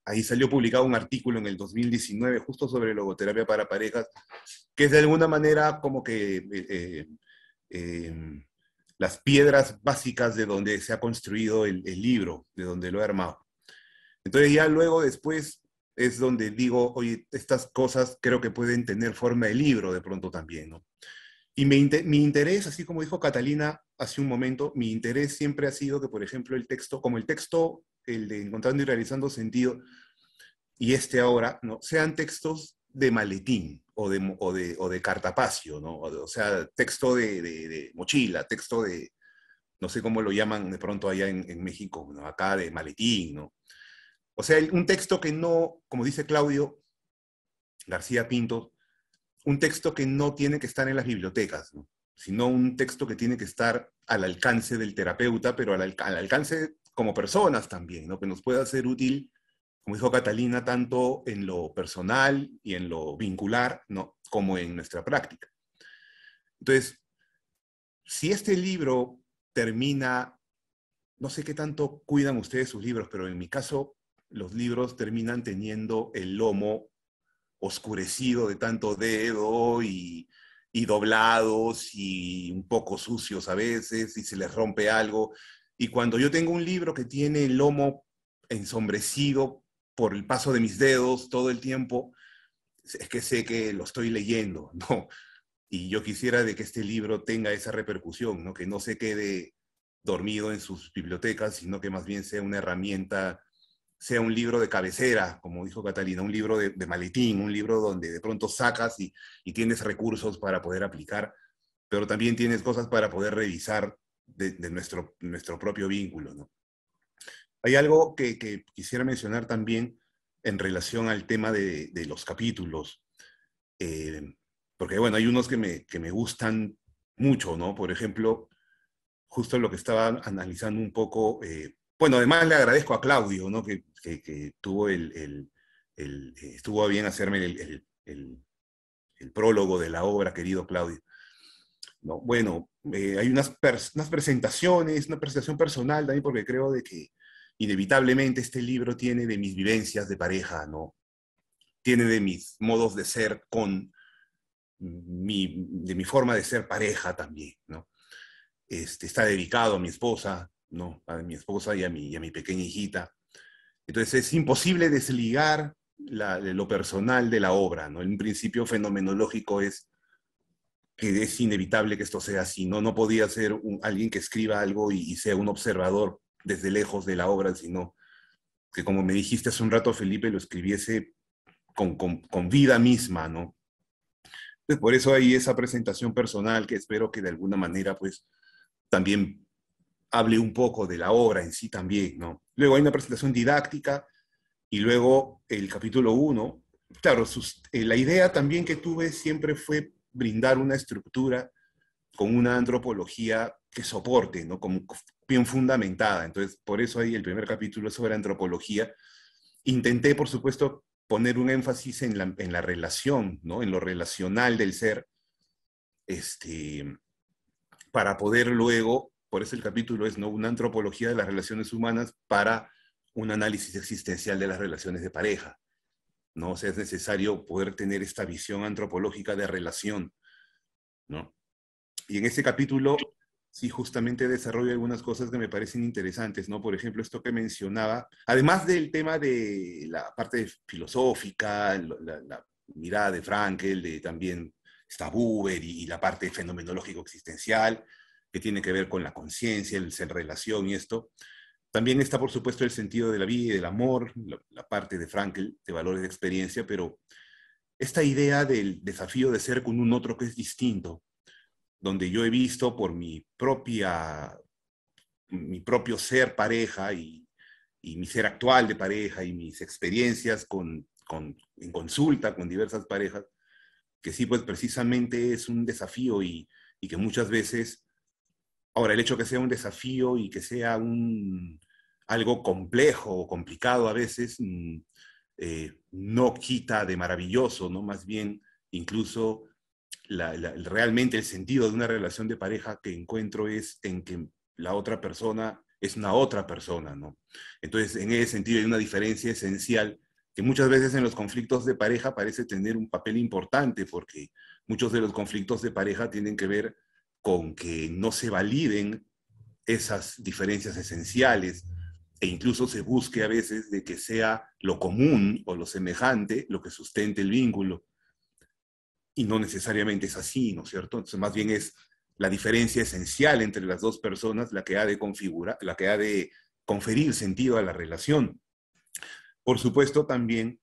Ahí salió publicado un artículo en el 2019 justo sobre logoterapia para parejas, que es de alguna manera como que las piedras básicas de donde se ha construido el libro, de donde lo he armado. Entonces ya luego después es donde digo, oye, estas cosas creo que pueden tener forma de libro de pronto también, ¿no? Y mi interés, así como dijo Catalina hace un momento, mi interés siempre ha sido que, por ejemplo, el texto, como el texto, el de Encontrando y Realizando Sentido, y ahora, ¿no? Sean textos de maletín o de cartapacio, ¿no? O sea, texto de mochila, texto de, no sé cómo lo llaman de pronto allá en México, ¿no? Acá de maletín, ¿no? O sea, un texto que no, como dice Claudio García Pinto, un texto que no tiene que estar en las bibliotecas, ¿no? Sino un texto que tiene que estar al alcance del terapeuta, pero al alcance como personas también, ¿no? Que nos pueda ser útil, como dijo Catalina, tanto en lo personal y en lo vincular, ¿no? Como en nuestra práctica. Entonces, si este libro termina, no sé qué tanto cuidan ustedes sus libros, pero en mi caso, los libros terminan teniendo el lomo oscurecido de tanto dedo y doblados y un poco sucios a veces, y se les rompe algo. Y cuando yo tengo un libro que tiene el lomo ensombrecido por el paso de mis dedos todo el tiempo, es que sé que lo estoy leyendo, ¿no? Y yo quisiera de que este libro tenga esa repercusión, ¿no? Que no se quede dormido en sus bibliotecas, sino que más bien sea una herramienta, sea un libro de cabecera, como dijo Catalina, un libro de maletín, un libro donde de pronto sacas y tienes recursos para poder aplicar, pero también tienes cosas para poder revisar de nuestro propio vínculo, ¿no? Hay algo que quisiera mencionar también en relación al tema de los capítulos, porque bueno, hay unos que me gustan mucho, ¿no? Por ejemplo, justo lo que estaba analizando un poco, bueno, además le agradezco a Claudio, ¿no? Que tuvo estuvo a bien hacerme el prólogo de la obra, querido Claudio, ¿no? Bueno, hay unas presentaciones, una presentación personal también, porque creo de que inevitablemente este libro tiene de mis vivencias de pareja, ¿no? Tiene de mis modos de ser con de mi forma de ser pareja también, ¿no? Está dedicado a mi esposa, ¿no? A mi esposa y a mi pequeña hijita. Entonces es imposible desligar lo personal de la obra, ¿no? Un principio fenomenológico es que es inevitable que esto sea así, ¿no? No podía ser alguien que escriba algo y sea un observador desde lejos de la obra, sino que, como me dijiste hace un rato, Felipe, lo escribiese con vida misma, ¿no? Entonces, por eso hay esa presentación personal que espero que de alguna manera, pues, también hable un poco de la obra en sí también, ¿no? Luego hay una presentación didáctica y luego el capítulo 1. Claro, la idea también que tuve siempre fue brindar una estructura con una antropología que soporte, ¿no? Como bien fundamentada. Entonces, por eso ahí el primer capítulo es sobre antropología. Intenté, por supuesto, poner un énfasis en la relación, ¿no? En lo relacional del ser, para poder luego, por eso el capítulo es, ¿no?, una antropología de las relaciones humanas para un análisis existencial de las relaciones de pareja, ¿no? O sea, es necesario poder tener esta visión antropológica de relación, ¿no? Y en ese capítulo sí justamente desarrollo algunas cosas que me parecen interesantes, ¿no? Por ejemplo, esto que mencionaba, además del tema de la parte filosófica, la mirada de Frankl, de también está Buber y la parte fenomenológico-existencial, que tiene que ver con la conciencia, el ser relación y esto. También está, por supuesto, el sentido de la vida y del amor, la parte de Frankl, de valores de experiencia, pero esta idea del desafío de ser con un otro que es distinto, donde yo he visto por mi propio ser pareja y mi ser actual de pareja y mis experiencias en consulta con diversas parejas, que sí, pues precisamente es un desafío y que muchas veces, ahora el hecho que sea un desafío y que sea algo complejo o complicado a veces, no quita de maravilloso, ¿no? Más bien, incluso realmente el sentido de una relación de pareja que encuentro es en que la otra persona es una otra persona, ¿no? Entonces, en ese sentido hay una diferencia esencial que muchas veces en los conflictos de pareja parece tener un papel importante, porque muchos de los conflictos de pareja tienen que ver con que no se validen esas diferencias esenciales e incluso se busque a veces de que sea lo común o lo semejante lo que sustente el vínculo. Y no necesariamente es así, ¿no es cierto? Entonces, más bien es la diferencia esencial entre las dos personas la que ha de configurar, la que ha de conferir sentido a la relación. Por supuesto, también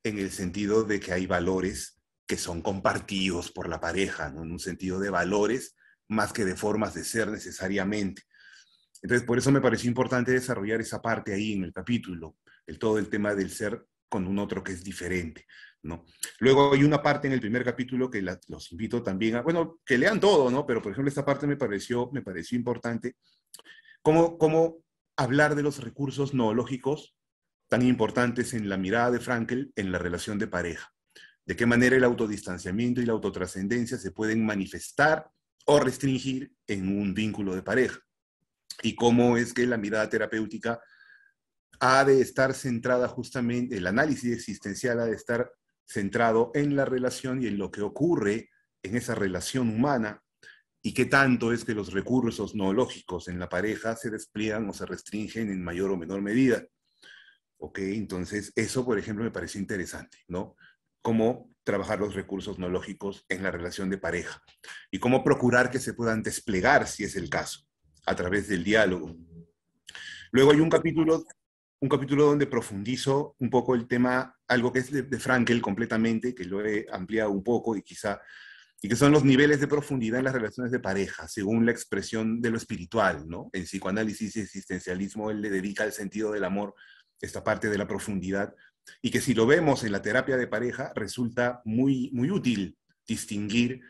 en el sentido de que hay valores que son compartidos por la pareja, ¿no? En un sentido de valores más que de formas de ser necesariamente. Entonces, por eso me pareció importante desarrollar esa parte ahí en el capítulo, todo el tema del ser con un otro que es diferente, ¿no? Luego hay una parte en el primer capítulo que los invito también a, bueno, que lean todo, ¿no? Pero, por ejemplo, esta parte me pareció importante, cómo hablar de los recursos noológicos tan importantes en la mirada de Frankl en la relación de pareja. De qué manera el autodistanciamiento y la autotrascendencia se pueden manifestar o restringir en un vínculo de pareja. Y cómo es que la mirada terapéutica ha de estar centrada justamente, el análisis existencial ha de estar centrado en la relación y en lo que ocurre en esa relación humana y qué tanto es que los recursos noológicos en la pareja se despliegan o se restringen en mayor o menor medida. ¿Ok? Entonces, eso, por ejemplo, me pareció interesante, ¿no? Cómo trabajar los recursos noológicos en la relación de pareja y cómo procurar que se puedan desplegar, si es el caso, a través del diálogo. Luego hay un capítulo donde profundizo un poco el tema, algo que es de Frankl completamente, que lo he ampliado un poco y que son los niveles de profundidad en las relaciones de pareja, según la expresión de lo espiritual, ¿no? En psicoanálisis y existencialismo, él le dedica al sentido del amor esta parte de la profundidad, y que si lo vemos en la terapia de pareja, resulta muy, muy útil distinguir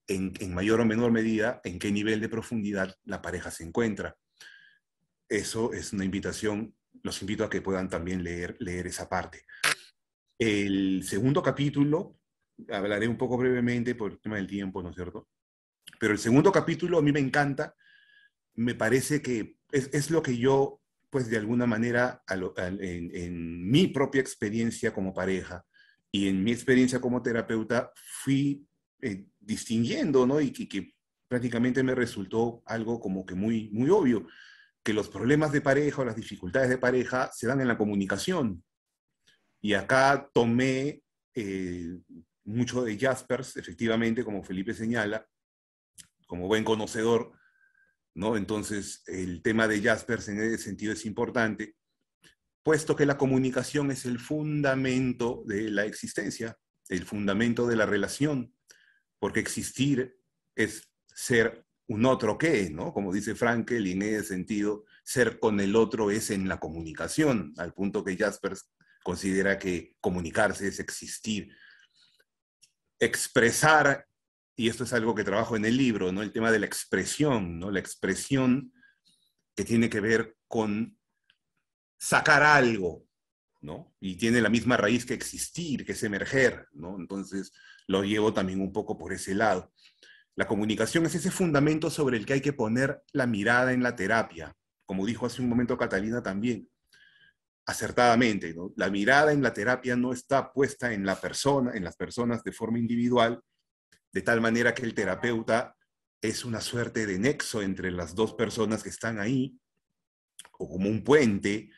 en mayor o menor medida en qué nivel de profundidad la pareja se encuentra. Eso es una invitación, los invito a que puedan también leer esa parte. El segundo capítulo, hablaré un poco brevemente por el tema del tiempo, ¿no es cierto? Pero el segundo capítulo a mí me encanta, me parece que es lo que yo, pues de alguna manera, en mi propia experiencia como pareja y en mi experiencia como terapeuta, fui distinguiendo, ¿no? Y que prácticamente me resultó algo como que muy, muy obvio, que los problemas de pareja o las dificultades de pareja se dan en la comunicación. Y acá tomé mucho de Jaspers, efectivamente, como Felipe señala, como buen conocedor, ¿no? Entonces, el tema de Jaspers en ese sentido es importante, puesto que la comunicación es el fundamento de la existencia, el fundamento de la relación, porque existir es ser un otro que, ¿no? Como dice Frankel, y en ese sentido, ser con el otro es en la comunicación, al punto que Jaspers considera que comunicarse es existir. Expresar, y esto es algo que trabajo en el libro, ¿no? El tema de la expresión, ¿no? La expresión que tiene que ver con sacar algo, ¿no? Y tiene la misma raíz que existir, que es emerger, ¿no? Entonces lo llevo también un poco por ese lado. La comunicación es ese fundamento sobre el que hay que poner la mirada en la terapia, como dijo hace un momento Catalina también, acertadamente, ¿no? La mirada en la terapia no está puesta en la persona, en las personas de forma individual, de tal manera que el terapeuta es una suerte de nexo entre las dos personas que están ahí, o como un puente,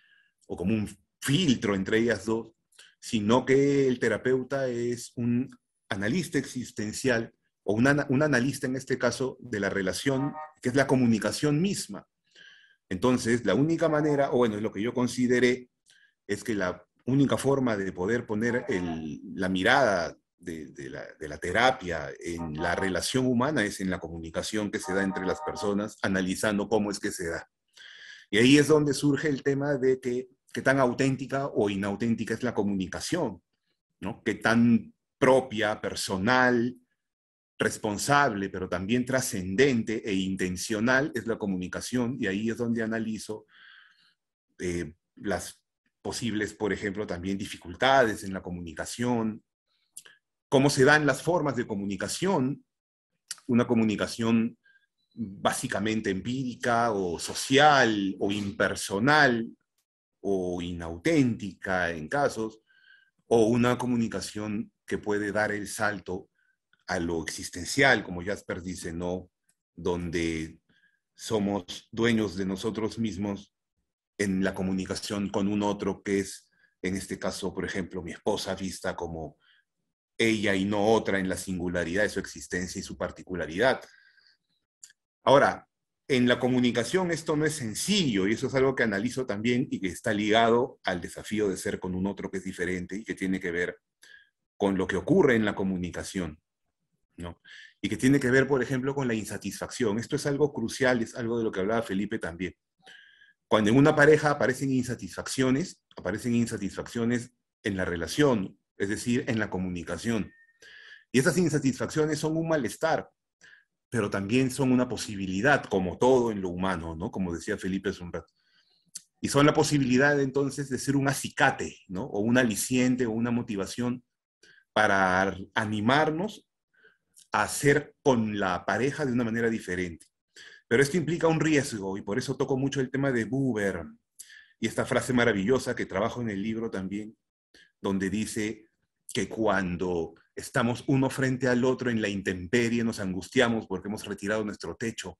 o como un filtro entre ellas dos, sino que el terapeuta es un analista existencial, o un analista en este caso de la relación, que es la comunicación misma. Entonces, la única manera, o bueno, es lo que yo consideré, es que la única forma de poder poner la mirada de la terapia en la relación humana es en la comunicación que se da entre las personas, analizando cómo es que se da. Y ahí es donde surge el tema de qué tan auténtica o inauténtica es la comunicación, ¿no? Qué tan propia, personal, responsable, pero también trascendente e intencional es la comunicación, y ahí es donde analizo las posibles, por ejemplo, también dificultades en la comunicación, cómo se dan las formas de comunicación, una comunicación básicamente empírica o social o impersonal o inauténtica en casos, o una comunicación que puede dar el salto a lo existencial, como Jaspers dice, ¿no? Donde somos dueños de nosotros mismos en la comunicación con un otro que es, en este caso, por ejemplo, mi esposa vista como ella y no otra en la singularidad de su existencia y su particularidad. Ahora, en la comunicación esto no es sencillo, y eso es algo que analizo también y que está ligado al desafío de ser con un otro que es diferente y que tiene que ver con lo que ocurre en la comunicación, ¿no? Y que tiene que ver, por ejemplo, con la insatisfacción. Esto es algo crucial, es algo de lo que hablaba Felipe también. Cuando en una pareja aparecen insatisfacciones en la relación, es decir, en la comunicación. Y esas insatisfacciones son un malestar, pero también son una posibilidad, como todo en lo humano, ¿no? Como decía Felipe hace un rato. Y son la posibilidad entonces de ser un acicate, ¿no? O un aliciente o una motivación para animarnos a ser con la pareja de una manera diferente. Pero esto implica un riesgo, y por eso toco mucho el tema de Buber y esta frase maravillosa que trabajo en el libro también, donde dice que cuando estamos uno frente al otro en la intemperie nos angustiamos porque hemos retirado nuestro techo,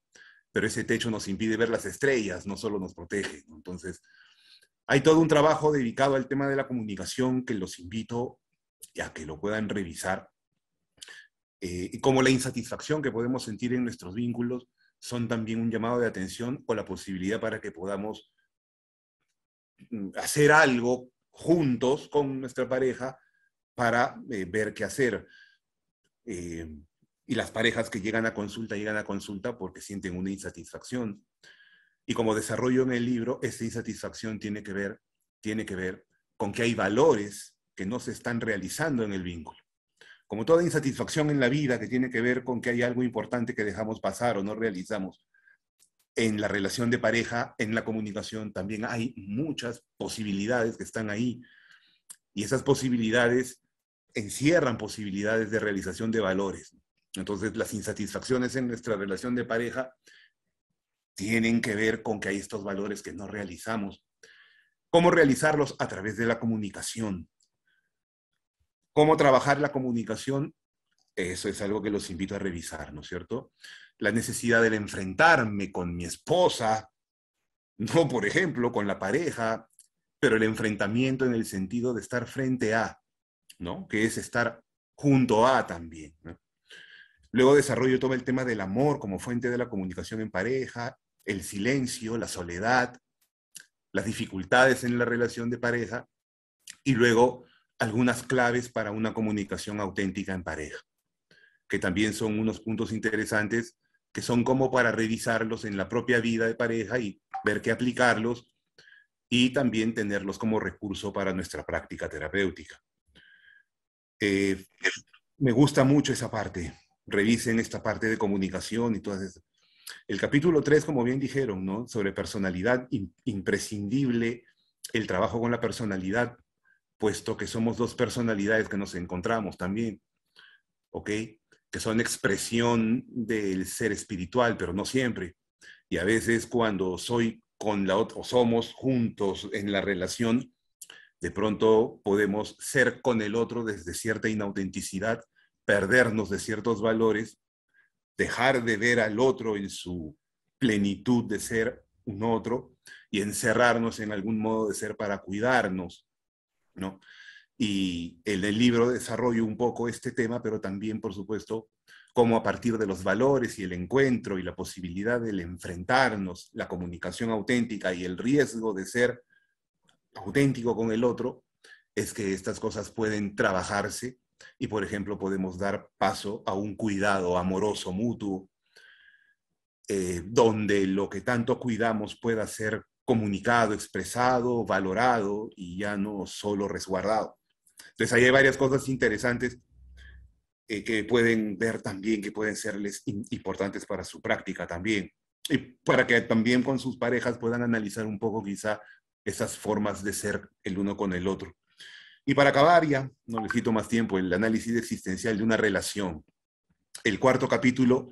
pero ese techo nos impide ver las estrellas, no solo nos protege, ¿no? Entonces, hay todo un trabajo dedicado al tema de la comunicación que los invito a que lo puedan revisar. Y como la insatisfacción que podemos sentir en nuestros vínculos son también un llamado de atención o la posibilidad para que podamos hacer algo juntos con nuestra pareja para ver qué hacer. Y las parejas que llegan a consulta porque sienten una insatisfacción. Y como desarrollo en el libro, esa insatisfacción tiene que ver con que hay valores que no se están realizando en el vínculo. Como toda insatisfacción en la vida que tiene que ver con que hay algo importante que dejamos pasar o no realizamos, en la relación de pareja, en la comunicación, también hay muchas posibilidades que están ahí. Y esas posibilidades encierran posibilidades de realización de valores. Entonces, las insatisfacciones en nuestra relación de pareja tienen que ver con que hay estos valores que no realizamos. ¿Cómo realizarlos? A través de la comunicación. ¿Cómo trabajar la comunicación? Eso es algo que los invito a revisar, ¿no es cierto? La necesidad de enfrentarme con mi esposa, no, por ejemplo, con la pareja, pero el enfrentamiento en el sentido de estar frente a, ¿no? Que es estar junto a también, ¿no? Luego desarrollo todo el tema del amor como fuente de la comunicación en pareja, el silencio, la soledad, las dificultades en la relación de pareja, y luego algunas claves para una comunicación auténtica en pareja, que también son unos puntos interesantes que son como para revisarlos en la propia vida de pareja y ver qué aplicarlos y también tenerlos como recurso para nuestra práctica terapéutica. Me gusta mucho esa parte. Revisen esta parte de comunicación y todas esas. El capítulo 3, como bien dijeron, ¿no? Sobre personalidad, imprescindible el trabajo con la personalidad, puesto que somos dos personalidades que nos encontramos también, ¿ok? Que son expresión del ser espiritual, pero no siempre. Y a veces cuando soy con la otra, o somos juntos en la relación, de pronto podemos ser con el otro desde cierta inautenticidad, perdernos de ciertos valores, dejar de ver al otro en su plenitud de ser un otro y encerrarnos en algún modo de ser para cuidarnos, ¿no? Y en el libro desarrollo un poco este tema, pero también, por supuesto, cómo a partir de los valores y el encuentro y la posibilidad del enfrentarnos, la comunicación auténtica y el riesgo de ser auténtico con el otro, es que estas cosas pueden trabajarse y, por ejemplo, podemos dar paso a un cuidado amoroso mutuo, donde lo que tanto cuidamos pueda ser comunicado, expresado, valorado y ya no solo resguardado. Entonces ahí hay varias cosas interesantes que pueden ver también, que pueden serles importantes para su práctica también. Y para que también con sus parejas puedan analizar un poco quizá esas formas de ser el uno con el otro. Y para acabar ya, no les quito más tiempo, el análisis existencial de una relación. El cuarto capítulo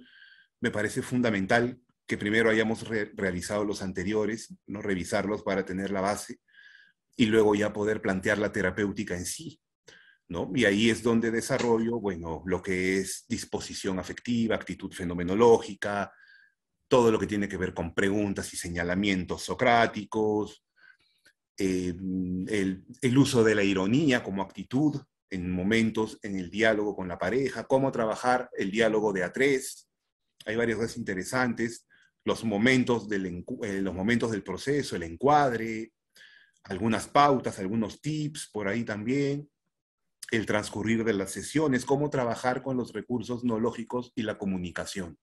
me parece fundamental que primero hayamos realizado los anteriores, ¿no? Revisarlos para tener la base y luego ya poder plantear la terapéutica en sí, ¿no? Y ahí es donde desarrollo, bueno, lo que es disposición afectiva, actitud fenomenológica, todo lo que tiene que ver con preguntas y señalamientos socráticos, el uso de la ironía como actitud en momentos en el diálogo con la pareja, cómo trabajar el diálogo de a tres. Hay varias cosas interesantes, los momentos del proceso, el encuadre, algunas pautas, algunos tips por ahí también, el transcurrir de las sesiones, cómo trabajar con los recursos no lógicos y la comunicación.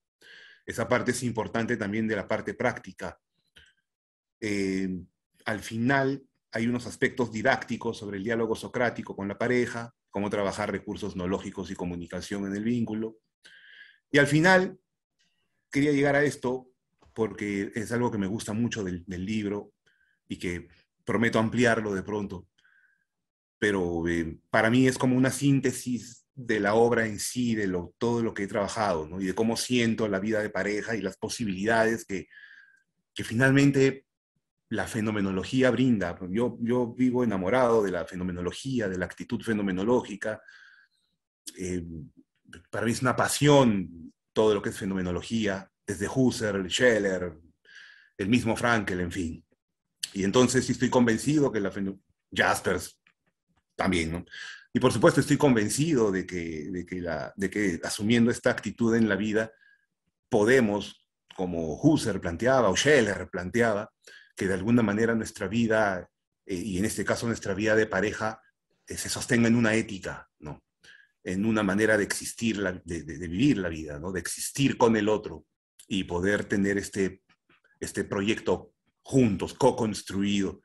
Esa parte es importante también de la parte práctica. Al final hay unos aspectos didácticos sobre el diálogo socrático con la pareja, cómo trabajar recursos no lógicos y comunicación en el vínculo. Y al final quería llegar a esto porque es algo que me gusta mucho del libro y que prometo ampliarlo de pronto. Pero para mí es como una síntesis de la obra en sí, de todo lo que he trabajado, ¿no? Y de cómo siento la vida de pareja y las posibilidades que finalmente la fenomenología brinda. Yo vivo enamorado de la fenomenología, de la actitud fenomenológica. Para mí es una pasión todo lo que es fenomenología, desde Husserl, Scheler, el mismo Frankl, en fin. Y entonces sí estoy convencido que Jaspers también, ¿no? Y por supuesto estoy convencido de que asumiendo esta actitud en la vida podemos, como Husserl planteaba o Scheler planteaba, que de alguna manera nuestra vida, y en este caso nuestra vida de pareja, se sostenga en una ética, ¿no? En una manera de existir, de vivir la vida, ¿no? De existir con el otro y poder tener este proyecto juntos, co-construido,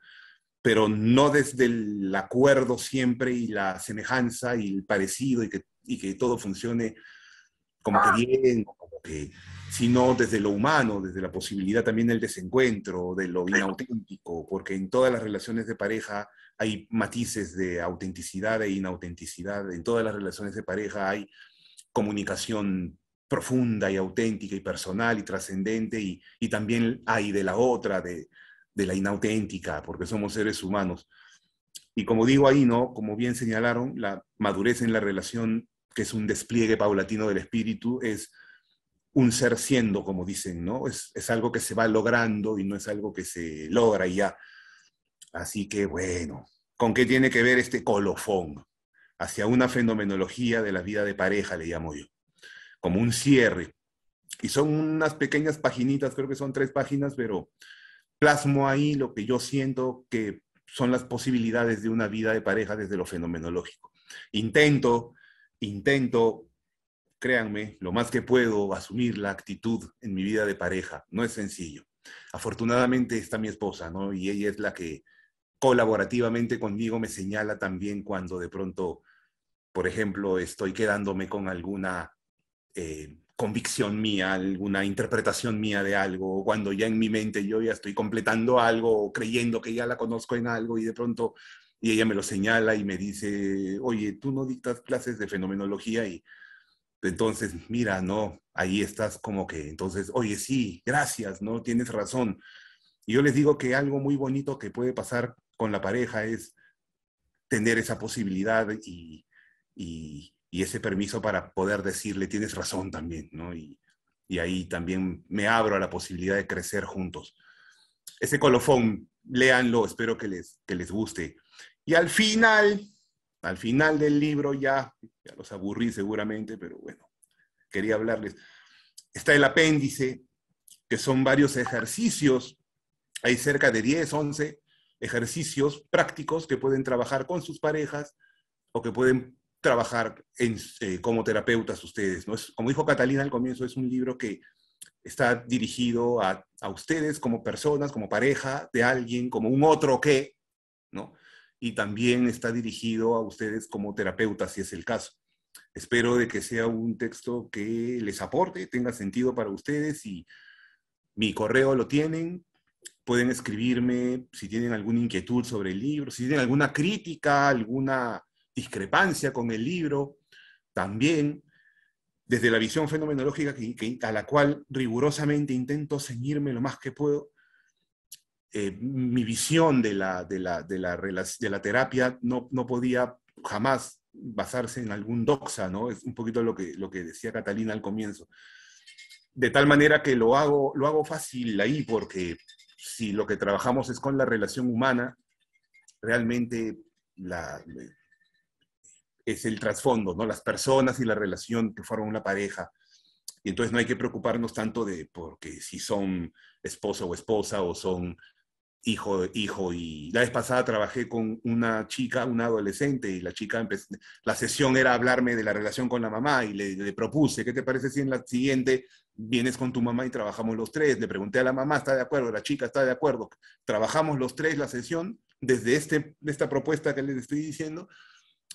pero no desde el acuerdo siempre y la semejanza y el parecido y que todo funcione como que bien, como que, sino desde lo humano, desde la posibilidad también del desencuentro, de lo inauténtico, porque en todas las relaciones de pareja hay matices de autenticidad e inautenticidad, en todas las relaciones de pareja hay comunicación profunda y auténtica y personal y trascendente, y también hay de la otra, de la inauténtica, porque somos seres humanos. Y como digo ahí, ¿no? Como bien señalaron, la madurez en la relación que es un despliegue paulatino del espíritu, es un ser siendo, como dicen, ¿no? Es algo que se va logrando y no es algo que se logra y ya. Así que, bueno, ¿con qué tiene que ver este colofón? Hacia una fenomenología de la vida de pareja, le llamo yo, como un cierre. Y son unas pequeñas paginitas, creo que son 3 páginas, pero plasmo ahí lo que yo siento que son las posibilidades de una vida de pareja desde lo fenomenológico. Intento, créanme, lo más que puedo, asumir la actitud en mi vida de pareja. No es sencillo. Afortunadamente está mi esposa, ¿no? Y ella es la que colaborativamente conmigo me señala también cuando de pronto, por ejemplo, estoy quedándome con alguna convicción mía, alguna interpretación mía de algo, o cuando ya en mi mente yo ya estoy completando algo, o creyendo que ya la conozco en algo, y de pronto, y ella me lo señala y me dice, oye, tú no dictas clases de fenomenología, y entonces, mira, no, ahí estás como que, entonces, oye, sí, gracias, ¿no? Tienes razón. Y yo les digo que algo muy bonito que puede pasar con la pareja es tener esa posibilidad y ese permiso para poder decirle, tienes razón también, ¿no? Y ahí también me abro a la posibilidad de crecer juntos. Ese colofón, léanlo, espero que les guste. Y al final del libro, ya los aburrí seguramente, pero bueno, quería hablarles. Está el apéndice, que son varios ejercicios. Hay cerca de 10, 11 ejercicios prácticos que pueden trabajar con sus parejas o que pueden trabajar como terapeutas ustedes, ¿no? Como dijo Catalina al comienzo, es un libro que está dirigido a ustedes como personas, como pareja de alguien, como un otro que, ¿no? Y también está dirigido a ustedes como terapeutas, si es el caso. Espero de que sea un texto que les aporte, tenga sentido para ustedes, y mi correo lo tienen. Pueden escribirme si tienen alguna inquietud sobre el libro, si tienen alguna crítica, alguna discrepancia con el libro, también desde la visión fenomenológica a la cual rigurosamente intento ceñirme lo más que puedo. Mi visión de la terapia no podía jamás basarse en algún doxa, ¿no? Es un poquito lo que decía Catalina al comienzo. De tal manera que lo hago fácil ahí, porque si lo que trabajamos es con la relación humana, realmente es el trasfondo, ¿no? Las personas y la relación que forman una pareja. Y entonces no hay que preocuparnos tanto de porque si son esposo o esposa o son hijo. Y la vez pasada trabajé con una chica, una adolescente, y la chica la sesión era hablarme de la relación con la mamá, y le propuse, ¿qué te parece si en la siguiente vienes con tu mamá y trabajamos los 3? Le pregunté a la mamá, ¿está de acuerdo? La chica está de acuerdo. Trabajamos los 3 la sesión desde esta propuesta que les estoy diciendo,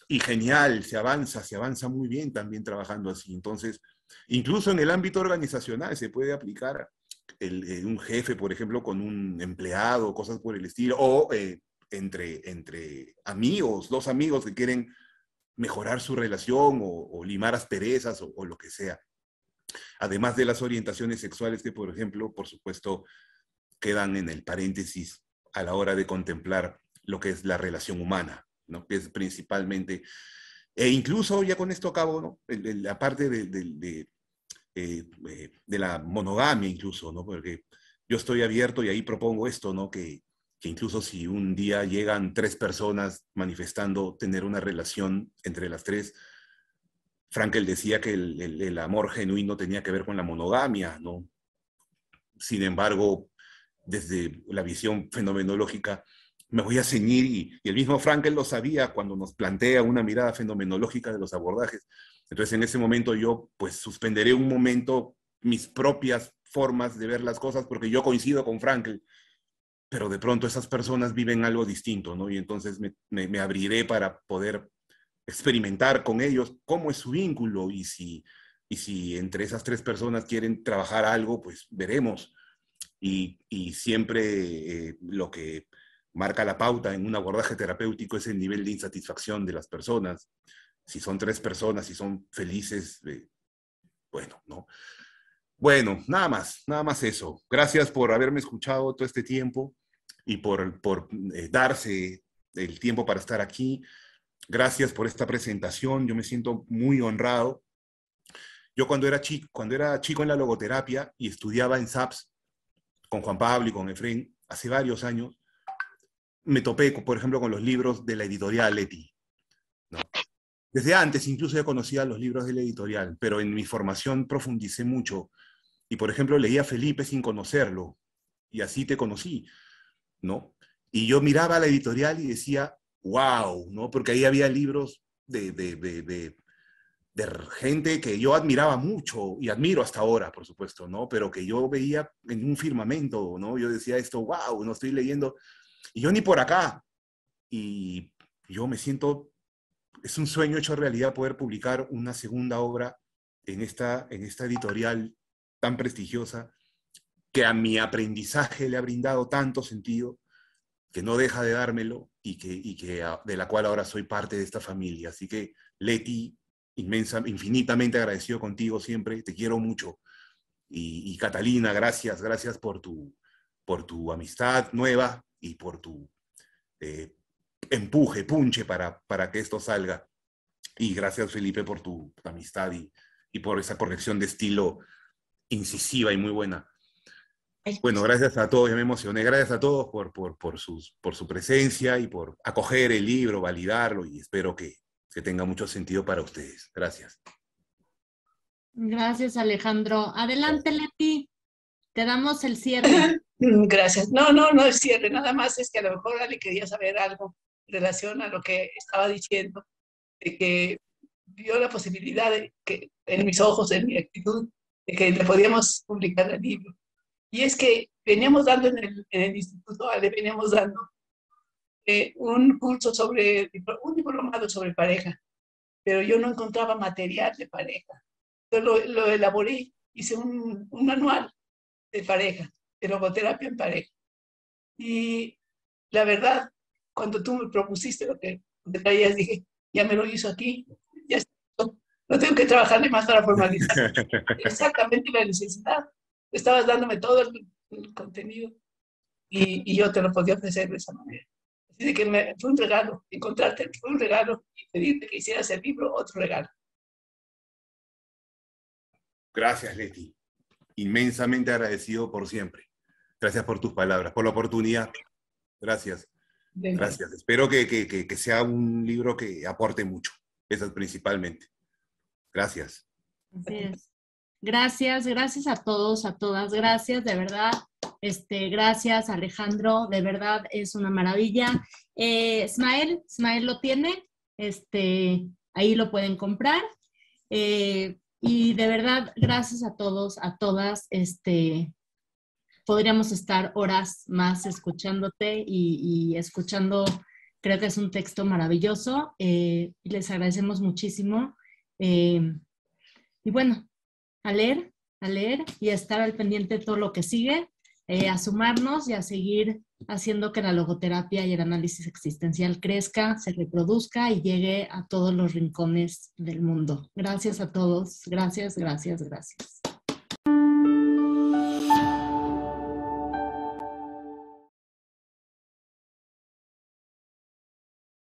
y genial, se avanza muy bien también trabajando así. Entonces, incluso en el ámbito organizacional se puede aplicar un jefe, por ejemplo, con un empleado, cosas por el estilo, o entre amigos, 2 amigos que quieren mejorar su relación o limar asperezas o lo que sea. Además de las orientaciones sexuales que, por ejemplo, por supuesto, quedan en el paréntesis a la hora de contemplar lo que es la relación humana, ¿no? Que es principalmente, e incluso ya con esto acabo, ¿no? La parte de la monogamia incluso, ¿no? Porque yo estoy abierto y ahí propongo esto, ¿no? Que incluso si un día llegan 3 personas manifestando tener una relación entre las 3, Frankel decía que el amor genuino tenía que ver con la monogamia, ¿no? Sin embargo, desde la visión fenomenológica, me voy a ceñir, y el mismo Frankel lo sabía cuando nos plantea una mirada fenomenológica de los abordajes. Entonces, en ese momento yo, pues, suspenderé un momento mis propias formas de ver las cosas, porque yo coincido con Frankel, pero de pronto esas personas viven algo distinto, ¿no? Y entonces me abriré para poder experimentar con ellos cómo es su vínculo, y si entre esas 3 personas quieren trabajar algo, pues veremos. Y siempre lo que marca la pauta en un abordaje terapéutico es el nivel de insatisfacción de las personas. Si son 3 personas, si son felices, bueno, ¿no? Bueno, nada más eso. Gracias por haberme escuchado todo este tiempo y por darse el tiempo para estar aquí. Gracias por esta presentación, yo me siento muy honrado. Yo cuando era chico en la logoterapia y estudiaba en SAPS con Juan Pablo y con Efraín, hace varios años, me topé, por ejemplo, con los libros de la editorial Leti, ¿no? Desde antes incluso ya conocía los libros de la editorial, pero en mi formación profundicé mucho. Y, por ejemplo, leía a Felipe sin conocerlo, y así te conocí, ¿no? Y yo miraba la editorial y decía, wow, ¿no? Porque ahí había libros de gente que yo admiraba mucho y admiro hasta ahora, por supuesto, ¿no? Pero que yo veía en un firmamento, ¿no? Yo decía esto, wow, no estoy leyendo, y yo ni por acá. Y yo me siento, es un sueño hecho realidad poder publicar una segunda obra en esta editorial tan prestigiosa, que a mi aprendizaje le ha brindado tanto sentido, que no deja de dármelo de la cual ahora soy parte de esta familia. Así que, Leti, infinitamente agradecido contigo siempre, te quiero mucho. Y Catalina, gracias por tu amistad nueva y por tu empuje, punche para que esto salga. Y gracias, Felipe, por tu amistad y por esa corrección de estilo incisiva y muy buena. Bueno, gracias a todos, ya me emocioné. Gracias a todos por su presencia y por acoger el libro, validarlo, y espero que tenga mucho sentido para ustedes. Gracias. Gracias, Alejandro. Adelante, Leti. Te damos el cierre. Gracias. No es cierre, nada más es que a lo mejor Ale quería saber algo en relación a lo que estaba diciendo, de que vio la posibilidad de que, en mis ojos, en mi actitud, de que le podíamos publicar el libro. Y es que veníamos dando en el instituto, Ale, veníamos dando un curso un diplomado sobre pareja, pero yo no encontraba material de pareja. Entonces lo elaboré, hice un manual de pareja, de logoterapia en pareja. Y la verdad, cuando tú me propusiste lo que te traías, dije, ya me lo hizo aquí, ya está. No tengo que trabajarle más para formalizar. Exactamente la necesidad. Estabas dándome todo el contenido y yo te lo podía ofrecer de esa manera. Así de que fue un regalo, encontrarte fue un regalo y pedirte que hicieras el libro, otro regalo. Gracias, Leti. Inmensamente agradecido por siempre. Gracias por tus palabras, por la oportunidad. Gracias. Gracias. Espero que sea un libro que aporte mucho. Eso es principalmente. Gracias. Así es. Gracias a todos, a todas. Gracias, de verdad. Gracias, Alejandro. De verdad es una maravilla. Ismael lo tiene. Ahí lo pueden comprar. Y de verdad, gracias a todos, a todas. Podríamos estar horas más escuchándote y escuchando. Creo que es un texto maravilloso. Les agradecemos muchísimo. Y bueno, a leer y a estar al pendiente de todo lo que sigue, a sumarnos y a seguir haciendo que la logoterapia y el análisis existencial crezca, se reproduzca y llegue a todos los rincones del mundo. Gracias a todos. Gracias.